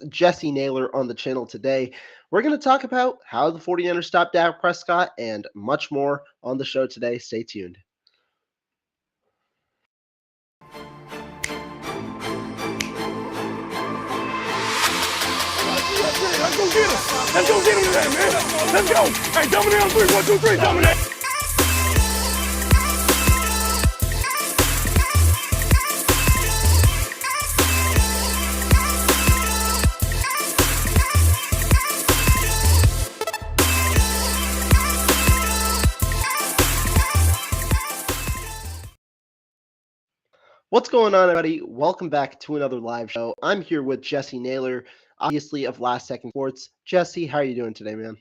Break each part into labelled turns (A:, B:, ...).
A: Jessie, Naylor on the channel today. We're going to talk about how the 49ers stopped Dak Prescott and much more on the show today. Stay tuned.
B: Let's go get him. Let's go get him today, man. Let's go. Hey, dominate on 3. 1, 2, 3. Dominate.
A: What's going on, everybody? Welcome back to another live show. I'm here with Jessie Naylor, obviously of Last Second Sports. Jessie, how are you doing today, man?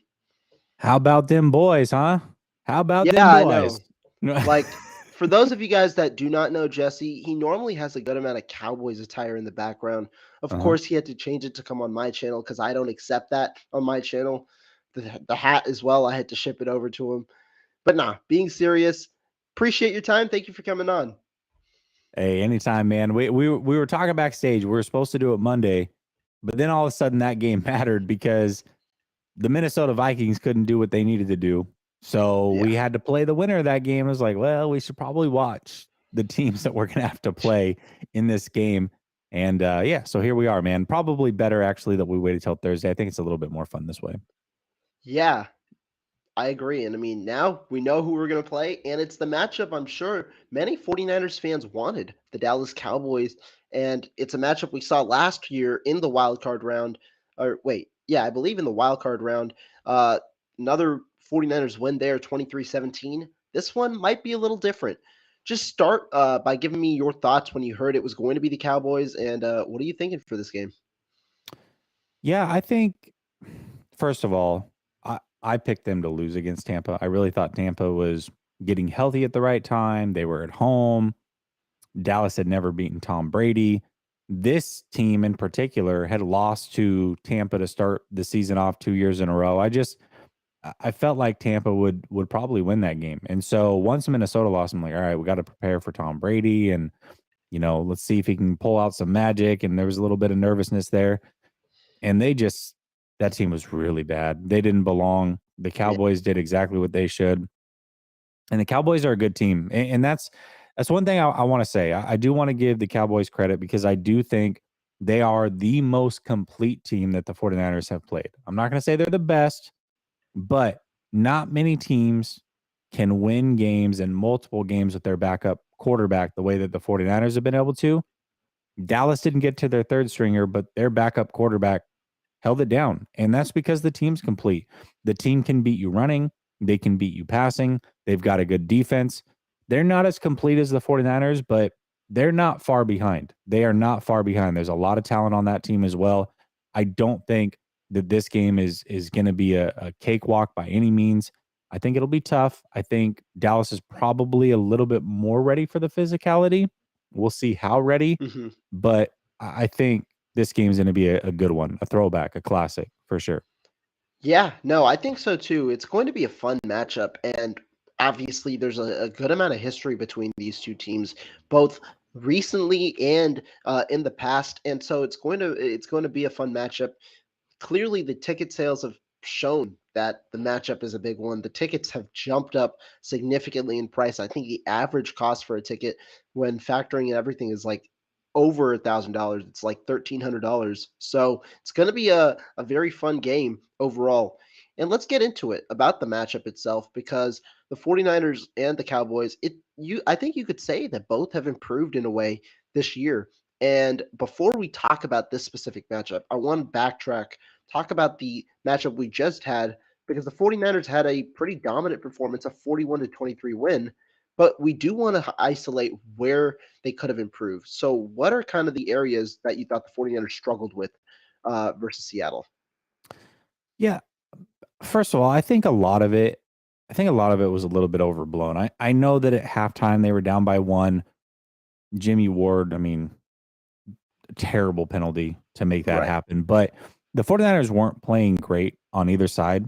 C: How about them boys, huh? How about them
A: I
C: boys?
A: know. Like, for those of you guys that do not know Jessie, he normally has a good amount of Cowboys attire in the background. Of course, he had to change it to come on my channel because I don't accept that on my channel. The hat as well, I had to ship it over to him. But nah, being serious, appreciate your time. Thank you for coming on.
C: Hey, anytime, man. We were talking backstage. We were supposed to do it Monday, but then all of a sudden that game mattered because the Minnesota Vikings couldn't do what they needed to do. So we had to play the winner of that game. It was like, well, we should probably watch the teams that we're going to have to play in this game. And so here we are, man. Probably better, actually, that we waited till Thursday. I think it's a little bit more fun this way.
A: Yeah, I agree. And I mean, now we know who we're going to play, and it's the matchup I'm sure many 49ers fans wanted, the Dallas Cowboys. And it's a matchup we saw last year in the wild card round. I believe in the wild card round. Another 49ers win there, 23-17. This one might be a little different. Just start by giving me your thoughts when you heard it was going to be the Cowboys, and what are you thinking for this game?
C: Yeah, I think, first of all, I picked them to lose against Tampa. I really thought Tampa was getting healthy at the right time. They were at home. Dallas had never beaten Tom Brady. This team in particular had lost to Tampa to start the season off 2 years in a row. I felt like Tampa would probably win that game. And so once Minnesota lost, I'm like, all right, we got to prepare for Tom Brady and, let's see if he can pull out some magic. And there was a little bit of nervousness there. And that team was really bad. They didn't belong. The Cowboys did exactly what they should. And the Cowboys are a good team. And that's one thing I want to say. I do want to give the Cowboys credit because I do think they are the most complete team that the 49ers have played. I'm not going to say they're the best, but not many teams can win games and multiple games with their backup quarterback the way that the 49ers have been able to. Dallas didn't get to their third stringer, but their backup quarterback held it down. And that's because the team's complete. The team can beat you running. They can beat you passing. They've got a good defense. They're not as complete as the 49ers, but they're not far behind. They are not far behind. There's a lot of talent on that team as well. I don't think that this game is going to be a cakewalk by any means. I think it'll be tough. I think Dallas is probably a little bit more ready for the physicality. We'll see how ready, but I think this game's going to be a good one, a throwback, a classic for sure.
A: Yeah, no, I think so too. It's going to be a fun matchup, and obviously there's a good amount of history between these two teams, both recently and in the past, and so it's going to be a fun matchup. Clearly, the ticket sales have shown that the matchup is a big one. The tickets have jumped up significantly in price. I think the average cost for a ticket, when factoring in everything, is like over $1,000. It's like $1,300. So it's going to be a very fun game overall. And let's get into it about the matchup itself, because the 49ers and the Cowboys, I think you could say that both have improved in a way this year. And before we talk about this specific matchup, I want to backtrack, talk about the matchup we just had, because the 49ers had a pretty dominant performance, a 41-23 win. But we do want to isolate where they could have improved. So what are kind of the areas that you thought the 49ers struggled with versus Seattle?
C: Yeah. First of all, I think a lot of it was a little bit overblown. I know that at halftime they were down by 1. Jimmy Ward, I mean, terrible penalty to make that happen. But the 49ers weren't playing great on either side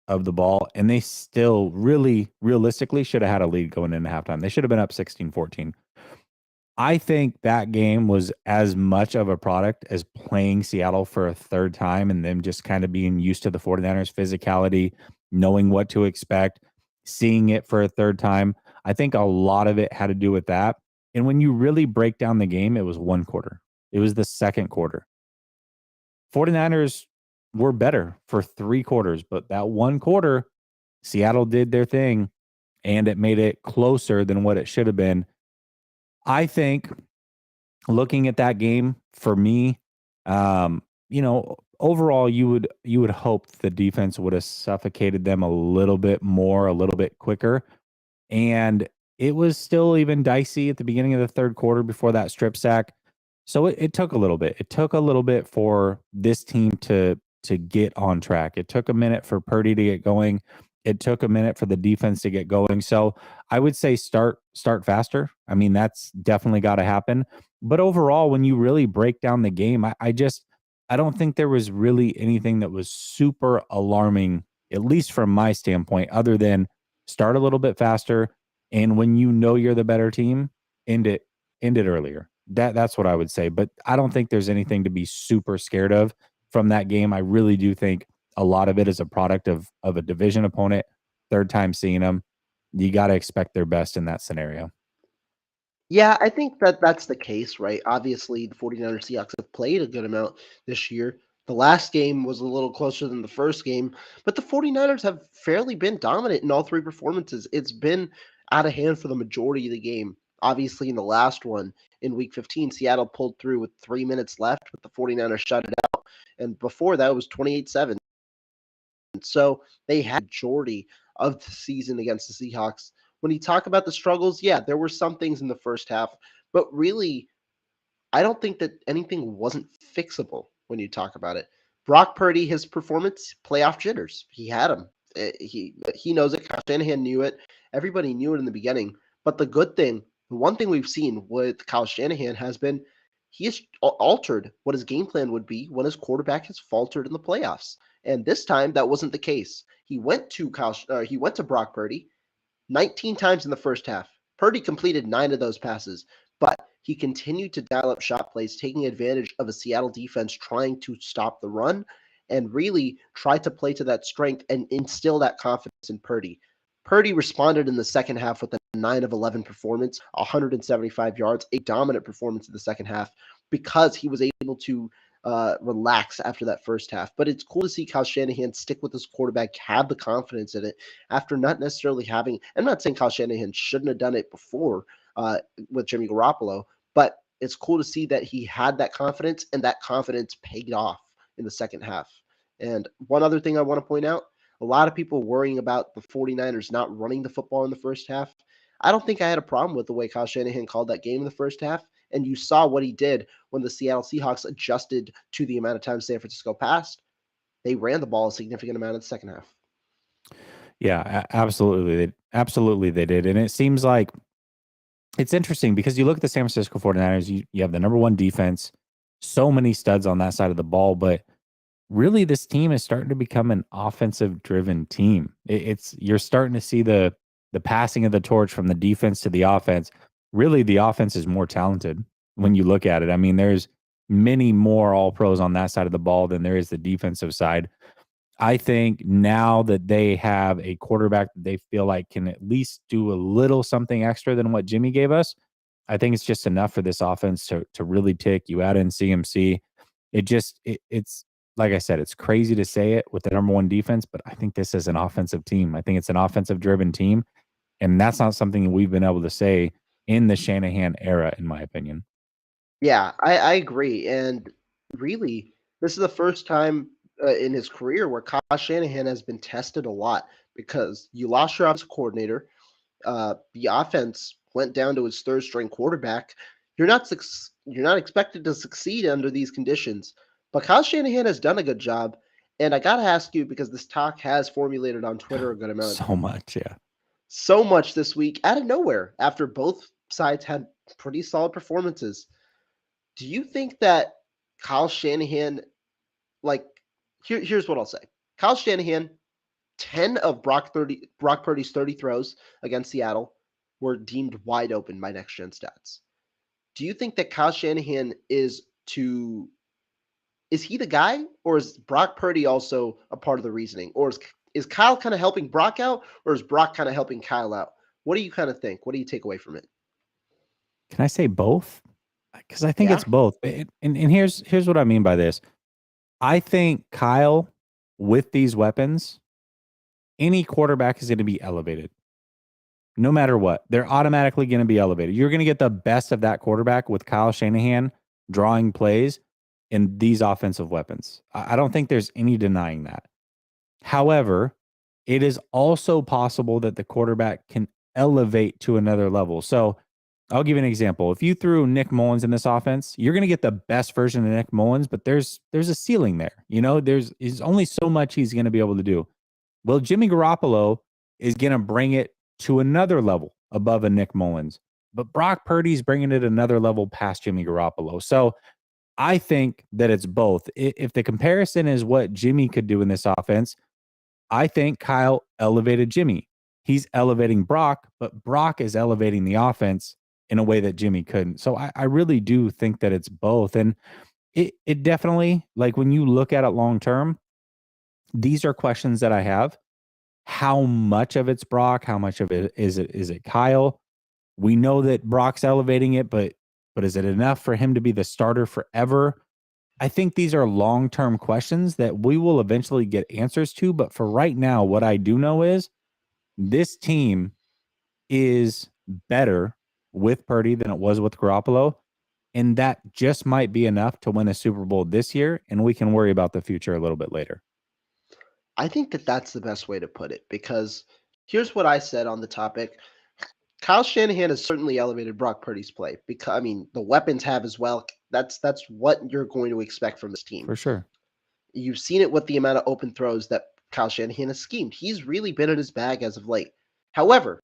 C: of the ball, and they still really realistically should have had a lead going into halftime. They should have been up 16-14. I think that game was as much of a product as playing Seattle for a third time and them just kind of being used to the 49ers physicality, knowing what to expect, seeing it for a third time. I think a lot of it had to do with that. And when you really break down the game, it was one quarter. It was the second quarter. 49ers were better for 3 quarters, but that one quarter, Seattle did their thing and it made it closer than what it should have been. I think looking at that game for me, overall you would hope the defense would have suffocated them a little bit more, a little bit quicker. And it was still even dicey at the beginning of the third quarter before that strip sack. So it took a little bit. It took a little bit for this team to get on track. It took a minute for Purdy to get going. It took a minute for the defense to get going. So I would say start faster. I mean, that's definitely got to happen. But overall, when you really break down the game, I don't think there was really anything that was super alarming, at least from my standpoint, other than start a little bit faster. And when you know you're the better team, end it earlier. That's what I would say. But I don't think there's anything to be super scared of from that game. I really do think a lot of it is a product of a division opponent, third time seeing them. You got to expect their best in that scenario.
A: Yeah, I think that that's the case, right? Obviously, the 49ers Seahawks have played a good amount this year. The last game was a little closer than the first game, but the 49ers have fairly been dominant in all three performances. It's been out of hand for the majority of the game. Obviously, in the last one in week 15, Seattle pulled through with 3 minutes left, but the 49ers shut it out. And before that, it was 28-7. So they had majority of the season against the Seahawks. When you talk about the struggles, yeah, there were some things in the first half, but really, I don't think that anything wasn't fixable when you talk about it. Brock Purdy, his performance, playoff jitters. He had him. He knows it. Kyle Shanahan knew it. Everybody knew it in the beginning. But the good thing, the one thing we've seen with Kyle Shanahan has been he has altered what his game plan would be when his quarterback has faltered in the playoffs. And this time that wasn't the case. He went to Brock Purdy 19 times in the first half. Purdy completed 9 of those passes, but he continued to dial up shot plays, taking advantage of a Seattle defense trying to stop the run and really try to play to that strength and instill that confidence in Purdy. Purdy responded in the second half with a 9 of 11 performance, 175 yards, a dominant performance in the second half because he was able to relax after that first half. But it's cool to see Kyle Shanahan stick with his quarterback, have the confidence in it after not necessarily having. I'm not saying Kyle Shanahan shouldn't have done it before with Jimmy Garoppolo, but it's cool to see that he had that confidence and that confidence paid off in the second half. And one other thing I want to point out, a lot of people worrying about the 49ers not running the football in the first half. I don't think I had a problem with the way Kyle Shanahan called that game in the first half. And you saw what he did when the Seattle Seahawks adjusted to the amount of time San Francisco passed. They ran the ball a significant amount in the second half.
C: Yeah, absolutely they did. And it seems like it's interesting because you look at the San Francisco 49ers, you have the number one defense, so many studs on that side of the ball, but really this team is starting to become an offensive driven team. It's you're starting to see the passing of the torch from the defense to the offense. Really the offense is more talented when you look at it. I mean, there's many more all pros on that side of the ball than there is the defensive side. I think now that they have a quarterback that they feel like can at least do a little something extra than what Jimmy gave us, I think it's just enough for this offense to really tick. You add in CMC, it's like I said, it's crazy to say it with the number one defense, but I think this is an offensive team. I think it's an offensive driven team, and that's not something we've been able to say in the Shanahan era, in my opinion.
A: Yeah, I agree. And really, this is the first time in his career where Kyle Shanahan has been tested a lot because you lost your offensive coordinator. The offense went down to his third string quarterback. You're not expected to succeed under these conditions. But Kyle Shanahan has done a good job. And I got to ask you because this talk has formulated on Twitter a good amount.
C: So much, yeah.
A: So much this week out of nowhere after both sides had pretty solid performances. Do you think that Kyle Shanahan, like, here's what I'll say. Kyle Shanahan, 10 of Brock Purdy's 30 throws against Seattle were deemed wide open by next gen stats. do you think that Kyle Shanahan is he the guy, or is Brock Purdy also a part of the reasoning? Or is Kyle kind of helping Brock out, or is Brock kind of helping Kyle out? What do you kind of think? What do you take away from it?
C: Can I say both? Because I think
A: Yeah.
C: it's both. And here's what I mean by this. I think Kyle, with these weapons, any quarterback is going to be elevated. No matter what, they're automatically going to be elevated. You're going to get the best of that quarterback with Kyle Shanahan drawing plays in these offensive weapons. I don't think there's any denying that. However, it is also possible that the quarterback can elevate to another level. So I'll give you an example. If you threw Nick Mullins in this offense, you're going to get the best version of Nick Mullins, but there's a ceiling there. There's only so much he's going to be able to do. Well, Jimmy Garoppolo is going to bring it to another level above a Nick Mullins, but Brock Purdy's bringing it another level past Jimmy Garoppolo. So I think that it's both. If the comparison is what Jimmy could do in this offense, I think Kyle elevated Jimmy. He's elevating Brock, but Brock is elevating the offense in a way that Jimmy couldn't. So I really do think that it's both. And it definitely, like when you look at it long term, these are questions that I have. How much of it's Brock? How much of it is it Kyle? We know that Brock's elevating it, but is it enough for him to be the starter forever? I think these are long-term questions that we will eventually get answers to. But for right now, what I do know is this team is better with Purdy than it was with Garoppolo. And that just might be enough to win a Super Bowl this year. And we can worry about the future a little bit later.
A: I think that that's the best way to put it, because here's what I said on the topic. Kyle Shanahan has certainly elevated Brock Purdy's play, because I mean the weapons have as well. That's what you're going to expect from this team.
C: For sure.
A: You've seen it with the amount of open throws that Kyle Shanahan has schemed. He's really been in his bag as of late. However,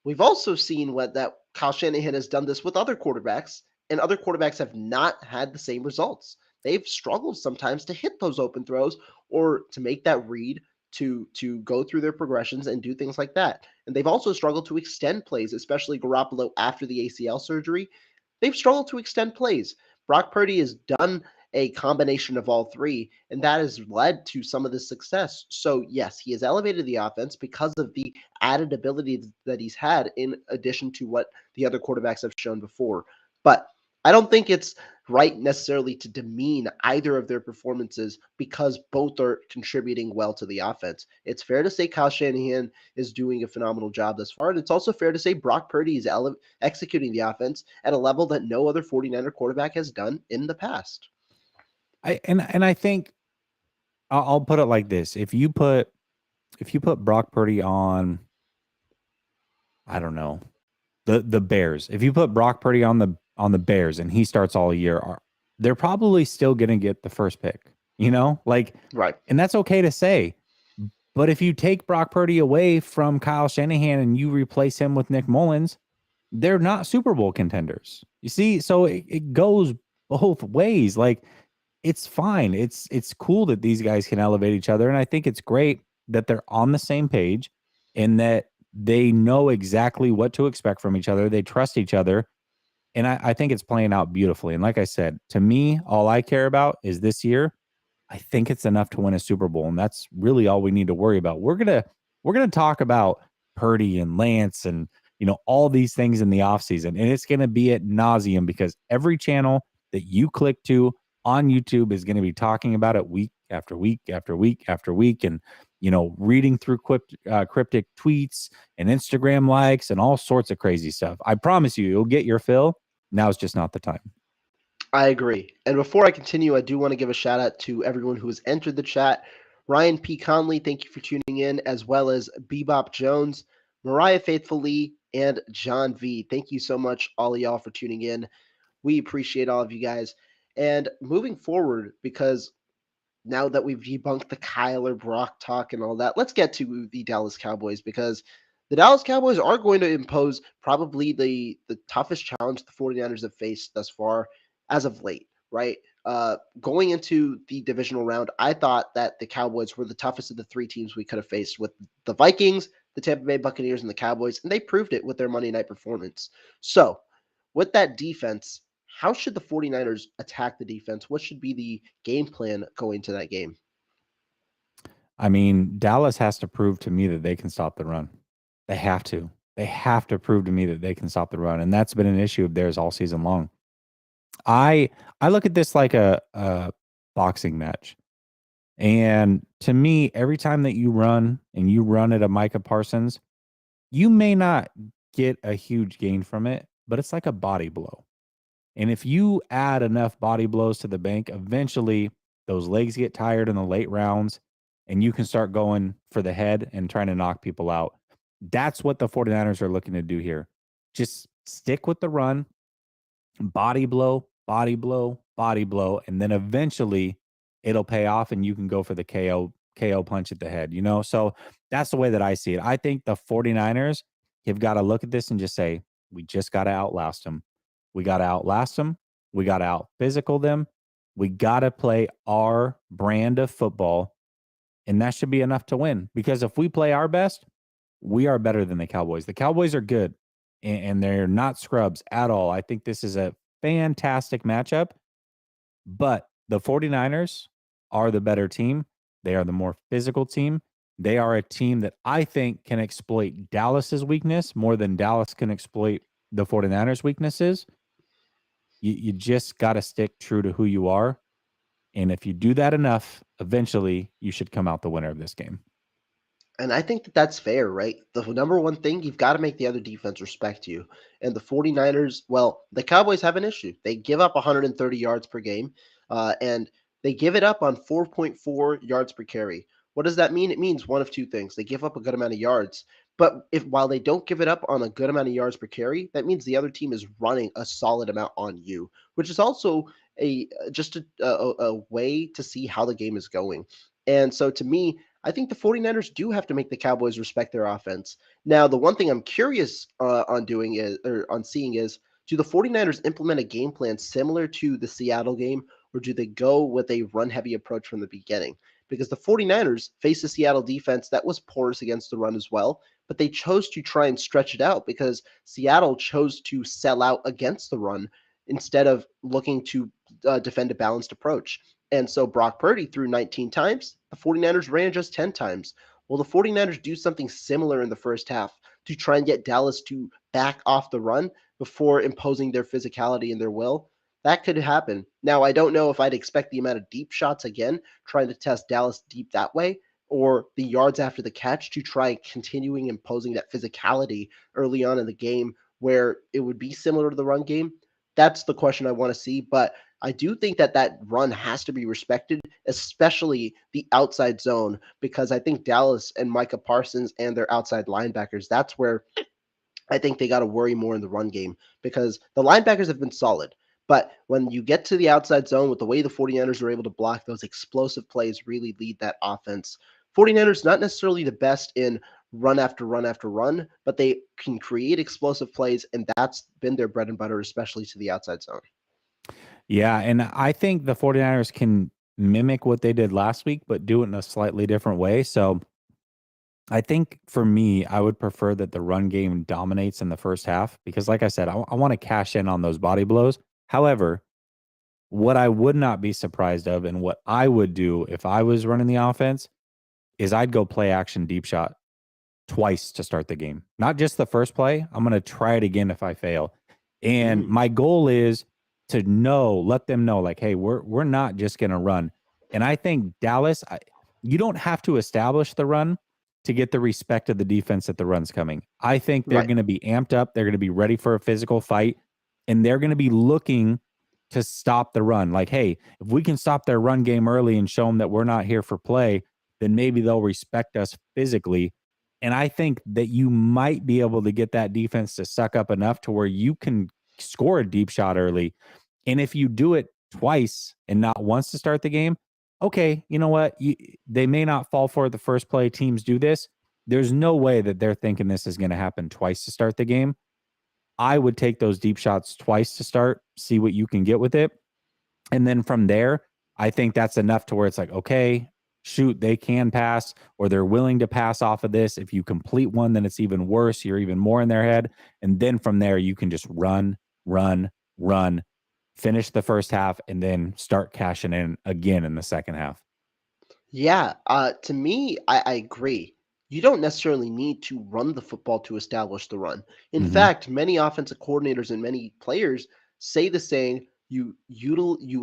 A: we've also seen what that Kyle Shanahan has done this with other quarterbacks, and other quarterbacks have not had the same results. They've struggled sometimes to hit those open throws or to make that read to go through their progressions and do things like that. And they've also struggled to extend plays, especially Garoppolo after the ACL surgery. They've struggled to extend plays. Brock Purdy has done a combination of all three, and that has led to some of the success. So, yes, he has elevated the offense because of the added ability that he's had in addition to what the other quarterbacks have shown before. But I don't think it's right necessarily to demean either of their performances because both are contributing well to the offense. It's fair to say Kyle Shanahan is doing a phenomenal job thus far, and it's also fair to say Brock Purdy is executing the offense at a level that no other 49er quarterback has done in the past.
C: I think I'll put it like this: if you put Brock Purdy on, I don't know, the Bears. If you put Brock Purdy on the Bears and he starts all year, they're probably still going to get the first pick.
A: Right.
C: And that's okay to say. But if you take Brock Purdy away from Kyle Shanahan and you replace him with Nick Mullins, they're not Super Bowl contenders. You see, so it goes both ways. Like, it's fine. It's cool that these guys can elevate each other. And I think it's great that they're on the same page and that they know exactly what to expect from each other. They trust each other. And I think it's playing out beautifully. And like I said, to me, all I care about is this year. I think it's enough to win a Super Bowl. And that's really all we need to worry about. We're gonna talk about Purdy and Lance and all these things in the offseason. And it's gonna be at nauseum because every channel that you click to on YouTube is going to be talking about it week after week after week after week, and reading through cryptic tweets and Instagram likes and all sorts of crazy stuff. I promise you'll get your fill. Now it's just not the time.
A: I agree. And before I continue, I do want to give a shout out to everyone who has entered the chat. Ryan P. Conley, thank you for tuning in, as well as Bebop Jones, Mariah Faithfully, and John V. Thank you so much, all of y'all, for tuning in. We appreciate all of you guys. And moving forward, because now that we've debunked the Kyler Brock talk and all that, let's get to the Dallas Cowboys, because the Dallas Cowboys are going to impose probably the toughest challenge the 49ers have faced thus far as of late, right? Going into the divisional round, I thought that the Cowboys were the toughest of the three teams we could have faced, with the Vikings, the Tampa Bay Buccaneers, and the Cowboys, and they proved it with their Monday night performance. So with that defense, how should the 49ers attack the defense? What should be the game plan going to that game?
C: I mean, Dallas has to prove to me that they can stop the run. They have to. They have to prove to me that they can stop the run, and that's been an issue of theirs all season long. I look at this like a boxing match. And to me, every time that you run and you run at a Micah Parsons, you may not get a huge gain from it, but it's like a body blow. And if you add enough body blows to the bank, eventually those legs get tired in the late rounds and you can start going for the head and trying to knock people out. That's what the 49ers are looking to do here. Just stick with the run, body blow, body blow, body blow, and then eventually it'll pay off and you can go for the KO punch at the head, you know? So that's the way that I see it. I think the 49ers have got to look at this and just say, we just got to outlast them. We got to outlast them. We got to out physical them. We got to play our brand of football. And that should be enough to win. Because if we play our best, we are better than the Cowboys. The Cowboys are good and they're not scrubs at all. I think this is a fantastic matchup. But the 49ers are the better team. They are the more physical team. They are a team that I think can exploit Dallas's weakness more than Dallas can exploit the 49ers' weaknesses. You just got to stick true to who you are. And if you do that enough, eventually you should come out the winner of this game.
A: And I think that that's fair, right? The number one thing, you've got to make the other defense respect you. And the 49ers, well, the Cowboys have an issue. They give up 130 yards per game, and they give it up on 4.4 yards per carry. What does that mean? It means one of two things. They give up a good amount of yards, but if while they don't give it up on a good amount of yards per carry, that means the other team is running a solid amount on you, which is also a just a way to see how the game is going. And so to me, I think the 49ers do have to make the Cowboys respect their offense. Now, the one thing I'm curious on doing is, or on seeing is, do the 49ers implement a game plan similar to the Seattle game, or do they go with a run heavy approach from the beginning? Because the 49ers faced a Seattle defense that was porous against the run as well, but they chose to try and stretch it out because Seattle chose to sell out against the run instead of looking to defend a balanced approach. And so Brock Purdy threw 19 times. The 49ers ran just 10 times. Will the 49ers do something similar in the first half to try and get Dallas to back off the run before imposing their physicality and their will? That could happen. Now, I don't know if I'd expect the amount of deep shots again, trying to test Dallas deep that way, or the yards after the catch to try continuing imposing that physicality early on in the game where it would be similar to the run game. That's the question I want to see. But I do think that that run has to be respected, especially the outside zone, because I think Dallas and Micah Parsons and their outside linebackers, that's where I think they got to worry more in the run game because the linebackers have been solid. But when you get to the outside zone with the way the 49ers are able to block, those explosive plays really lead that offense. 49ers not necessarily the best in run after run after run, but they can create explosive plays, and that's been their bread and butter, especially to the outside zone.
C: Yeah, and I think the 49ers can mimic what they did last week, but do it in a slightly different way. So I think for me, I would prefer that the run game dominates in the first half because, like I said, I want to cash in on those body blows. However, what I would not be surprised of and what I would do if I was running the offense is I'd go play action deep shot twice to start the game. Not just the first play. I'm going to try it again if I fail. And my goal is to let them know, like, hey, we're not just going to run. And I think Dallas, you don't have to establish the run to get the respect of the defense that the run's coming. I think they're going to be amped up. They're going to be ready for a physical fight, and they're going to be looking to stop the run. Like, hey, if we can stop their run game early and show them that we're not here for play, then maybe they'll respect us physically. And I think that you might be able to get that defense to suck up enough to where you can score a deep shot early. And if you do it twice and not once to start the game, okay, you know what? They may not fall for it the first play. Teams do this. There's no way that they're thinking this is going to happen twice to start the game. I would take those deep shots twice to start, see what you can get with it. And then from there, I think that's enough to where it's like, okay, shoot, they can pass or they're willing to pass off of this. If you complete one, then it's even worse. You're even more in their head. And then from there, you can just run run, run, finish the first half, and then start cashing in again in the second half.
A: Yeah, to me, I agree. You don't necessarily need to run the football to establish the run. In
C: Mm-hmm.
A: fact, many offensive coordinators and many players say the saying, you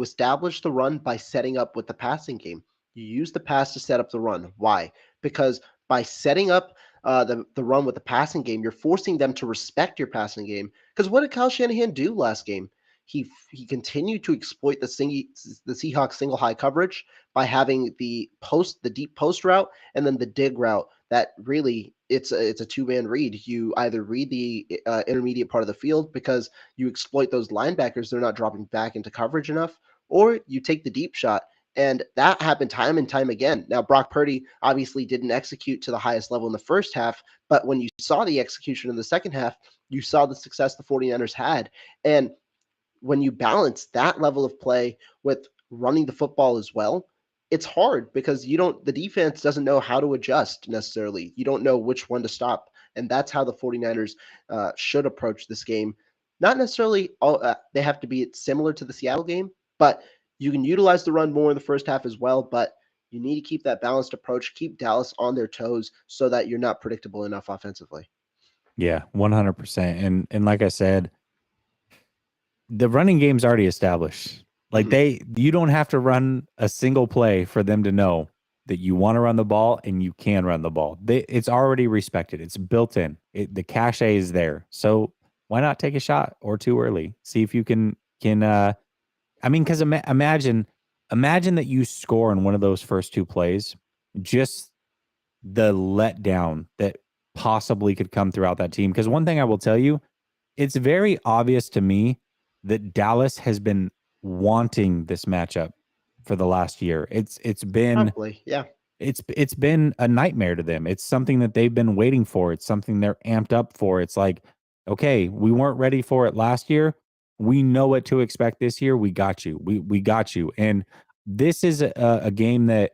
A: establish the run by setting up with the passing game. You use the pass to set up the run. Why? Because by setting up the run with the passing game, you're forcing them to respect your passing game. Because what did Kyle Shanahan do last game? He continued to exploit the Seahawks single high coverage by having the deep post route, and then the dig route. That really it's a two-man read. You either read the intermediate part of the field because you exploit those linebackers; they're not dropping back into coverage enough, or you take the deep shot. And that happened time and time again. Now, Brock Purdy obviously didn't execute to the highest level in the first half, but when you saw the execution in the second half, you saw the success the 49ers had. And when you balance that level of play with running the football as well, it's hard because the defense doesn't know how to adjust necessarily. You don't know which one to stop. And that's how the 49ers should approach this game. Not necessarily they have to be similar to the Seattle game, but you can utilize the run more in the first half as well. But you need to keep that balanced approach, keep Dallas on their toes so that you're not predictable enough offensively.
C: Yeah, 100%. And like I said, the running game's already established. Like you don't have to run a single play for them to know that you want to run the ball and you can run the ball. It's already respected. It's built in. The cachet is there. So why not take a shot or two early? See if you can. I mean, because imagine that you score in one of those first two plays. Just the letdown that possibly could come throughout that team. Because one thing I will tell you, it's very obvious to me that Dallas has been wanting this matchup for the last year. It's been
A: Probably, yeah.
C: It's been a nightmare to them. It's something that they've been waiting for. It's something they're amped up for. It's like, okay, we weren't ready for it last year. We know what to expect this year. We got you. We got you. And this is a game that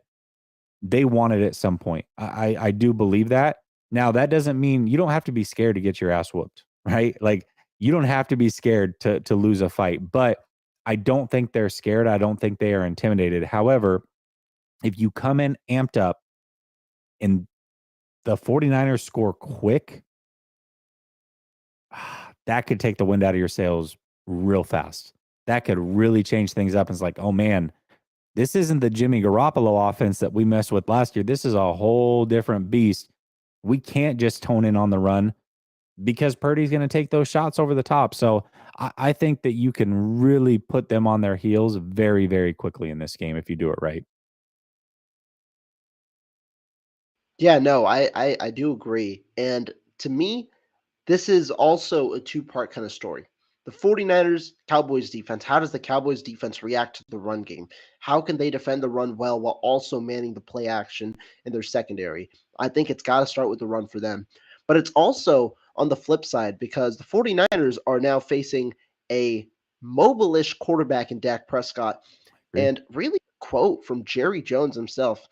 C: they wanted at some point. I do believe that. Now, that doesn't mean you don't have to be scared to get your ass whooped, right? Like, you don't have to be scared to lose a fight, but I don't think they're scared. I don't think they are intimidated. However, if you come in amped up and the 49ers score quick, that could take the wind out of your sails real fast. That could really change things up. And it's like, oh man, this isn't the Jimmy Garoppolo offense that we messed with last year. This is a whole different beast. We can't just tone in on the run because Purdy's going to take those shots over the top. So I think that you can really put them on their heels very, very quickly in this game if you do it right.
A: Yeah, no, I do agree. And to me, this is also a two-part kind of story. The 49ers Cowboys defense, how does the Cowboys defense react to the run game? How can they defend the run well while also manning the play action in their secondary? I think it's got to start with the run for them. But it's also on the flip side because the 49ers are now facing a mobile-ish quarterback in Dak Prescott. And really, a quote from Jerry Jones himself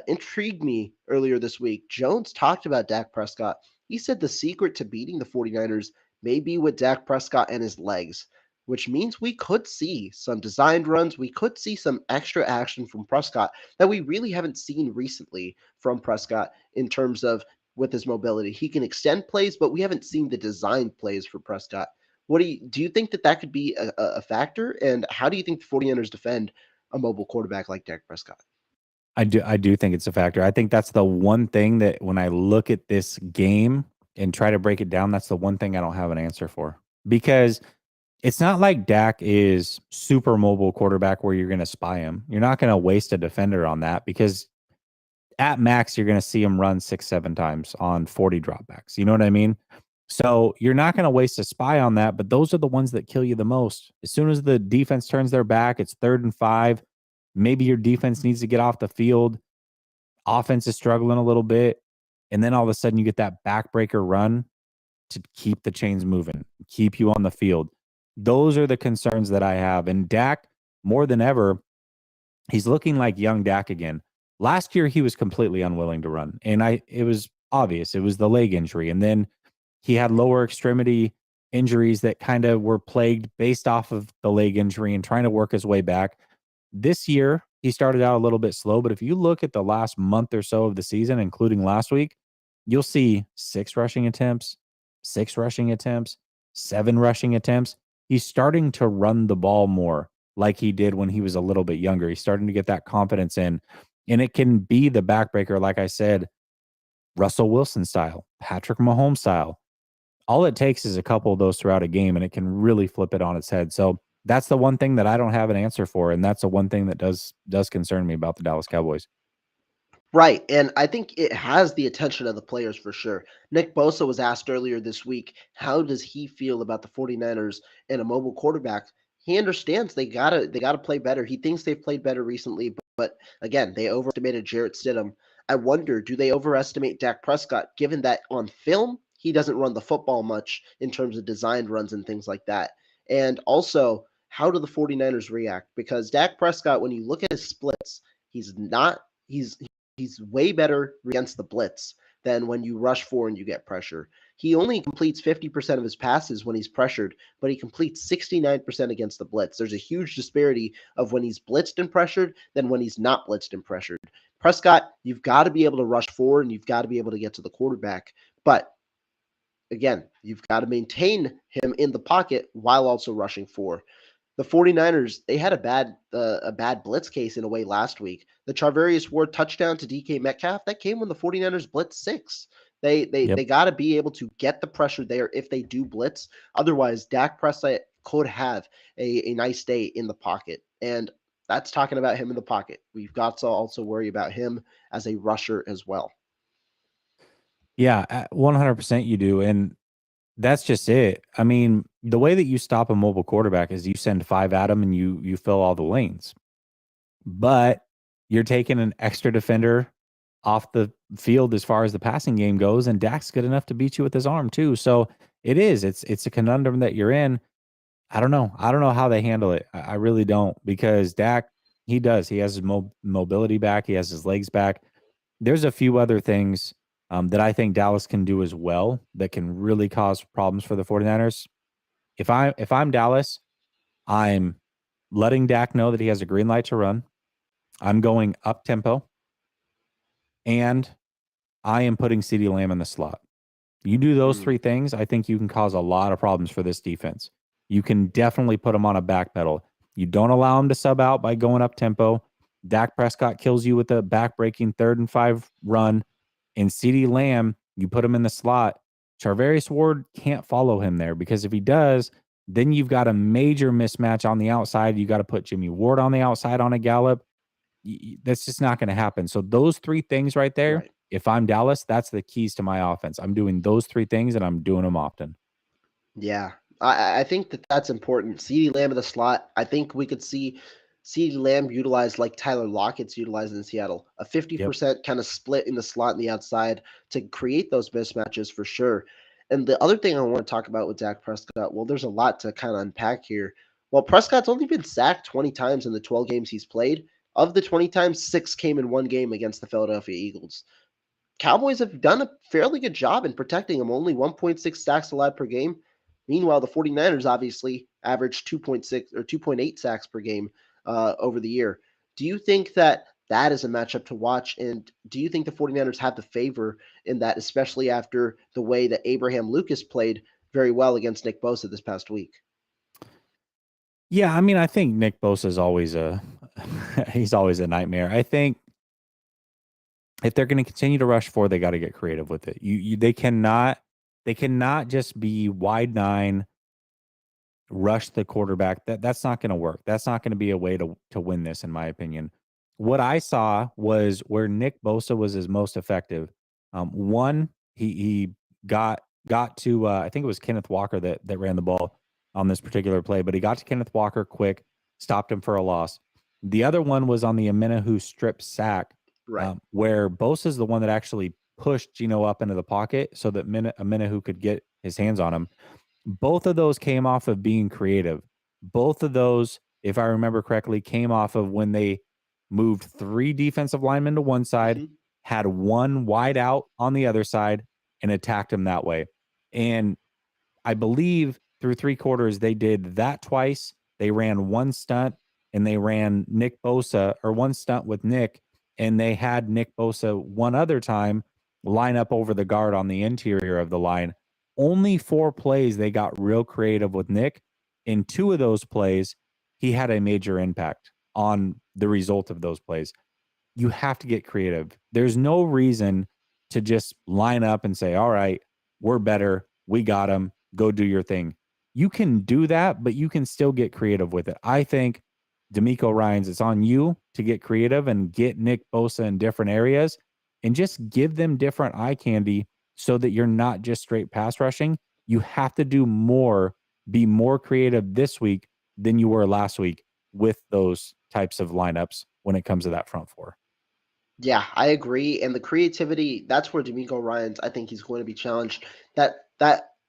A: intrigued me earlier this week. Jones talked about Dak Prescott. He said the secret to beating the 49ers may be with Dak Prescott and his legs, which means we could see some designed runs. We could see some extra action from Prescott that we really haven't seen recently from Prescott in terms of with his mobility. He can extend plays, but we haven't seen the designed plays for Prescott. What do you think that could be a factor? And how do you think the 49ers defend a mobile quarterback like Dak Prescott?
C: I do think it's a factor. I think that's the one thing that when I look at this game and try to break it down, that's the one thing I don't have an answer for. Because it's not like Dak is super mobile quarterback where you're going to spy him. You're not going to waste a defender on that because at max, you're going to see him run 6-7 times on 40 dropbacks. You know what I mean? So you're not going to waste a spy on that, but those are the ones that kill you the most. As soon as the defense turns their back, it's 3rd and 5. Maybe your defense needs to get off the field. Offense is struggling a little bit. And then all of a sudden you get that backbreaker run to keep the chains moving, keep you on the field. Those are the concerns that I have. And Dak, more than ever, he's looking like young Dak again. Last year, he was completely unwilling to run. And it was obvious. It was the leg injury. And then he had lower extremity injuries that kind of were plagued based off of the leg injury and trying to work his way back. This year, he started out a little bit slow, but if you look at the last month or so of the season, including last week, you'll see 6 rushing attempts, 6 rushing attempts, 7 rushing attempts. He's starting to run the ball more like he did when he was a little bit younger. He's starting to get that confidence in, and it can be the backbreaker, like I said, Russell Wilson style, Patrick Mahomes style. All it takes is a couple of those throughout a game, and it can really flip it on its head. So that's the one thing that I don't have an answer for, and that's the one thing that does concern me about the Dallas Cowboys.
A: Right, and I think it has the attention of the players for sure. Nick Bosa was asked earlier this week, how does he feel about the 49ers and a mobile quarterback? He understands they gotta play better. He thinks they've played better recently, but again, they overestimated Jarrett Stidham. I wonder, do they overestimate Dak Prescott, given that on film he doesn't run the football much in terms of designed runs and things like that? And also, how do the 49ers react? Because Dak Prescott, when you look at his splits, he's not he's way better against the blitz than when you rush for and you get pressure. He only completes 50% of his passes when he's pressured, but he completes 69% against the blitz. There's a huge disparity of when he's blitzed and pressured than when he's not blitzed and pressured. Prescott, you've got to be able to rush forward and you've got to be able to get to the quarterback. But again, you've got to maintain him in the pocket while also rushing for. The 49ers, they had a bad blitz case in a way last week. The Charvarius Ward touchdown to DK Metcalf, that came when the 49ers blitzed 6. They
C: Yep.
A: got to be able to get the pressure there if they do blitz. Otherwise, Dak Prescott could have a nice day in the pocket. And that's talking about him in the pocket. We've got to also worry about him as a rusher as well.
C: Yeah, 100% you do. And that's just it. I mean, the way that you stop a mobile quarterback is you send 5 at him and you fill all the lanes. But you're taking an extra defender off the field as far as the passing game goes, and Dak's good enough to beat you with his arm too. So it's a conundrum that you're in. I don't know. I don't know how they handle it. I really don't, because Dak, he does. He has his mobility back. He has his legs back. There's a few other things that I think Dallas can do as well that can really cause problems for the 49ers. If I'm Dallas, I'm letting Dak know that he has a green light to run. I'm going up tempo, and I am putting CeeDee Lamb in the slot. You do those 3 things, I think you can cause a lot of problems for this defense. You can definitely put them on a back pedal. You don't allow them to sub out by going up tempo. Dak Prescott kills you with a back-breaking 3rd and 5 run. And CeeDee Lamb, you put him in the slot. Charvarius Ward can't follow him there, because if he does, then you've got a major mismatch on the outside. You got to put Jimmy Ward on the outside on a Gallup. That's just not going to happen. So those 3 things right there,
A: Right.
C: if I'm Dallas, that's the keys to my offense. I'm doing those 3 things, and I'm doing them often.
A: Yeah, I think that that's important. CeeDee Lamb in the slot. I think we could see CeeDee Lamb utilized like Tyler Lockett's utilized in Seattle. A
C: Yep.
A: 50% kind of split in the slot and the outside to create those mismatches for sure. And the other thing I want to talk about with Dak Prescott, well, there's a lot to kind of unpack here. Well, Prescott's only been sacked 20 times in the 12 games he's played. Of the 20 times, 6 came in one game against the Philadelphia Eagles. Cowboys have done a fairly good job in protecting him, only 1.6 sacks allowed per game. Meanwhile, the 49ers obviously averaged 2.6 or 2.8 sacks per game over the year. Do you think that that is a matchup to watch? And do you think the 49ers have the favor in that, especially after the way that Abraham Lucas played very well against Nick Bosa this past week?
C: Yeah, I mean, I think Nick Bosa is always he's always a nightmare. I think if they're going to continue to rush 4, they got to get creative with it. They cannot just be wide 9, rush the quarterback. That's not going to work. That's not going to be a way to win this, in my opinion. What I saw was where Nick Bosa was his most effective. One, he got to I think it was Kenneth Walker that ran the ball on this particular play, but he got to Kenneth Walker quick, stopped him for a loss. The other one was on the Amenahu strip sack,
A: Right.
C: where Bosa's the one that actually pushed Gino up into the pocket so that Amenahu could get his hands on him. Both of those came off of being creative. Both of those, if I remember correctly, came off of when they moved 3 defensive linemen to one side,
A: Mm-hmm.
C: had one wide out on the other side, and attacked him that way. And I believe through 3 quarters, they did that twice. They ran one stunt and they ran Nick Bosa, or one stunt with Nick, and they had Nick Bosa one other time line up over the guard on the interior of the line. Only 4 plays they got real creative with Nick. In 2 of those plays, he had a major impact on the result of those plays. You have to get creative. There's no reason to just line up and say, all right, we're better. We got him. Go do your thing. You can do that, but you can still get creative with it. I think D'Amico Ryans, it's on you to get creative and get Nick Bosa in different areas and just give them different eye candy so that you're not just straight pass rushing. You have to do more, be more creative this week than you were last week with those types of lineups when it comes to that front four.
A: Yeah, I agree. And the creativity, that's where D'Amico Ryans, I think he's going to be challenged. That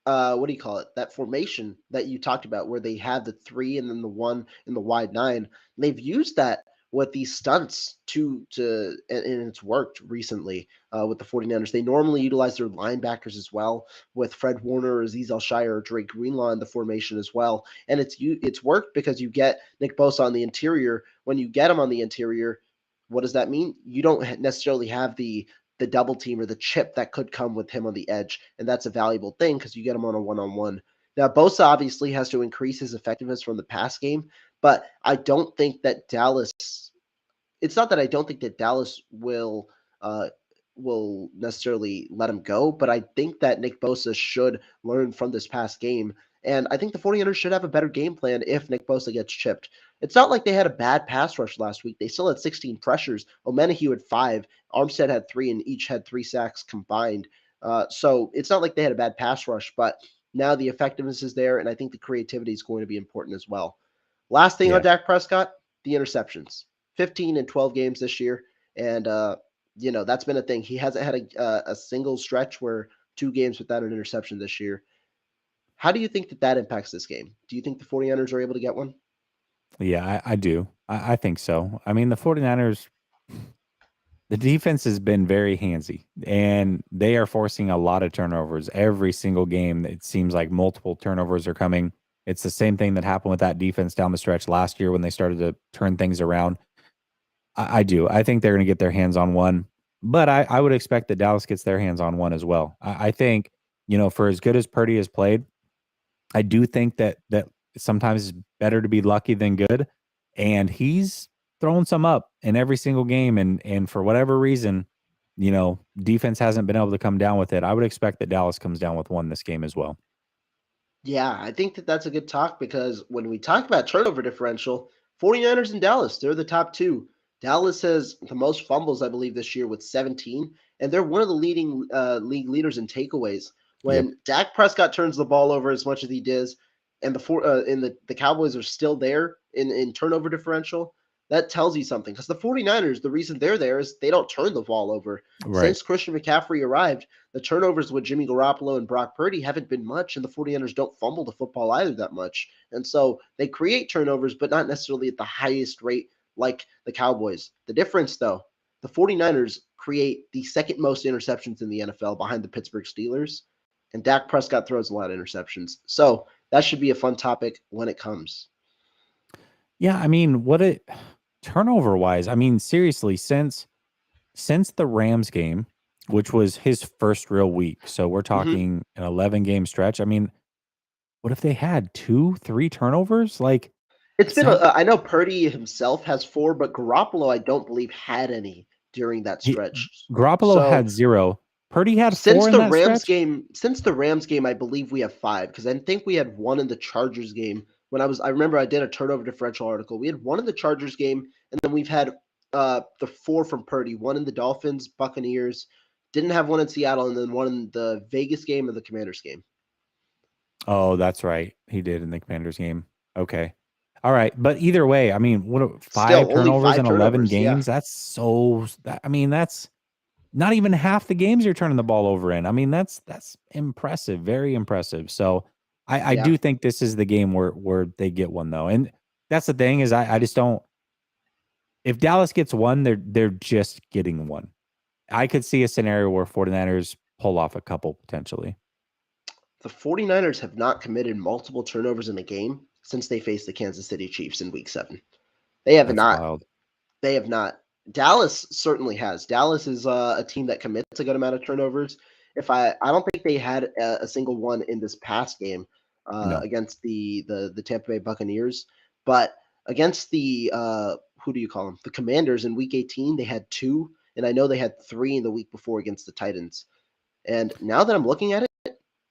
A: what do you call it? That formation that you talked about where they have the 3 and then the 1 in the wide 9. They've used that with these stunts and it's worked recently with the 49ers. They normally utilize their linebackers as well with Fred Warner, Aziz Al-Shire, or Drake Greenlaw in the formation as well. And it's worked because you get Nick Bosa on the interior. When you get him on the interior, what does that mean? You don't necessarily have the double team or the chip that could come with him on the edge, and that's a valuable thing because you get him on a one-on-one. Now, Bosa obviously has to increase his effectiveness from the pass game, but I don't think that Dallas. It's not that I don't think that Dallas will necessarily let him go, but I think that Nick Bosa should learn from this past game. And I think the 49ers should have a better game plan if Nick Bosa gets chipped. It's not like they had a bad pass rush last week. They still had 16 pressures. Omenihu had 5. Armstead had 3, and each had 3 sacks combined. So it's not like they had a bad pass rush, but now the effectiveness is there, and I think the creativity is going to be important as well. Last thing on Dak Prescott, the interceptions. 15 and 12 games this year, and that's been a thing. He hasn't had a single stretch where 2 games without an interception this year. How do you think that impacts this game? Do you think the 49ers are able to get one?
C: Yeah, I do. I think so. I mean, the 49ers, the defense has been very handsy, and they are forcing a lot of turnovers every single game. It seems like multiple turnovers are coming. It's the same thing that happened with that defense down the stretch last year when they started to turn things around. I do. I think they're going to get their hands on one, but I would expect that Dallas gets their hands on one as well. I think, for as good as Purdy has played, I do think that sometimes it's better to be lucky than good, and he's thrown some up in every single game, and for whatever reason, defense hasn't been able to come down with it. I would expect that Dallas comes down with one this game as well.
A: Yeah, I think that that's a good talk because when we talk about turnover differential, 49ers and Dallas, they're the top 2. Dallas has the most fumbles, I believe, this year with 17, and they're one of the leading league leaders in takeaways.
C: Yep.
A: When Dak Prescott turns the ball over as much as he does, and the Cowboys are still there in turnover differential, that tells you something. Because the 49ers, the reason they're there is they don't turn the ball over.
C: Right.
A: Since Christian McCaffrey arrived, the turnovers with Jimmy Garoppolo and Brock Purdy haven't been much, and the 49ers don't fumble the football either that much. And so they create turnovers, but not necessarily at the highest rate like the Cowboys. The difference, though, the 49ers create the second most interceptions in the NFL behind the Pittsburgh Steelers, and Dak Prescott throws a lot of interceptions. So that should be a fun topic when it comes.
C: Yeah, I mean, turnover wise, I mean, seriously, since the Rams game, which was his first real week, so we're talking an 11-game stretch. I mean, what if they had 2, 3 turnovers? Like,
A: it's been. I know Purdy himself has 4, but Garoppolo, I don't believe, had any during that stretch.
C: Garoppolo had 0. Purdy had 4 in that stretch.
A: Since the Rams game, I believe we have 5 because I think we had 1 in the Chargers game. I remember I did a turnover differential article. We had 1 in the Chargers game, and then we've had the 4 from Purdy. 1 in the Dolphins, Buccaneers. Didn't have 1 in Seattle, and then 1 in the Vegas game and the Commanders game.
C: Oh, that's right. He did in the Commanders game. Okay. All right. But either way, I mean, what 5 turnovers in 11 games? Yeah. That's not even half the games you're turning the ball over in. I mean, that's impressive. Very impressive. So I do think this is the game where they get one, though. And that's the thing is I just don't. If Dallas gets one, they're just getting one. I could see a scenario where 49ers pull off a couple potentially.
A: The 49ers have not committed multiple turnovers in a game since they faced the Kansas City Chiefs in week 7. They have
C: That's
A: not.
C: wild.
A: They have not. Dallas certainly has. Dallas is a team that commits a good amount of turnovers. If I don't think they had a single one in this past game
C: No.
A: against the Tampa Bay Buccaneers, but against the who do you call them? The Commanders in Week 18, they had 2, and I know they had 3 in the week before against the Titans. And now that I'm looking at it,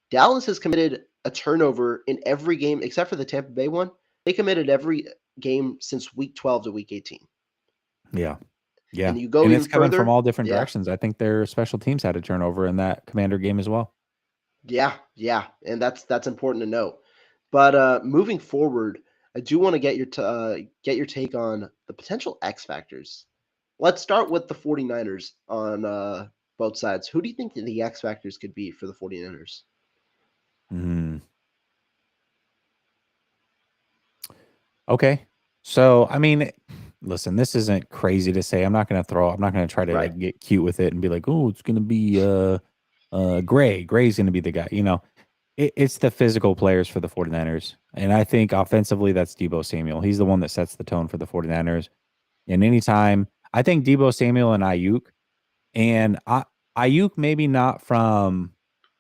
A: Dallas has committed a turnover in every game except for the Tampa Bay one. They committed every game since Week 12 to Week 18.
C: Yeah. Yeah.
A: And you go
C: And
A: even
C: it's coming from
A: further.
C: all different
A: Yeah.
C: directions. I think their special teams had a turnover in that Commander game as well.
A: Yeah, and that's important to note. But moving forward, I do want to get your take on the potential X factors. Let's start with the 49ers on both sides. Who do you think the X factors could be for the 49ers?
C: Okay. So, I mean, listen, this isn't crazy to say. I'm not going to try to
A: Right.
C: get cute with it and be like, "Oh, it's going to be Gray. Gray's going to be the guy." It's the physical players for the 49ers. And I think offensively that's Deebo Samuel. He's the one that sets the tone for the 49ers. And anytime, I think Deebo Samuel and Ayuk, and Ayuk maybe not from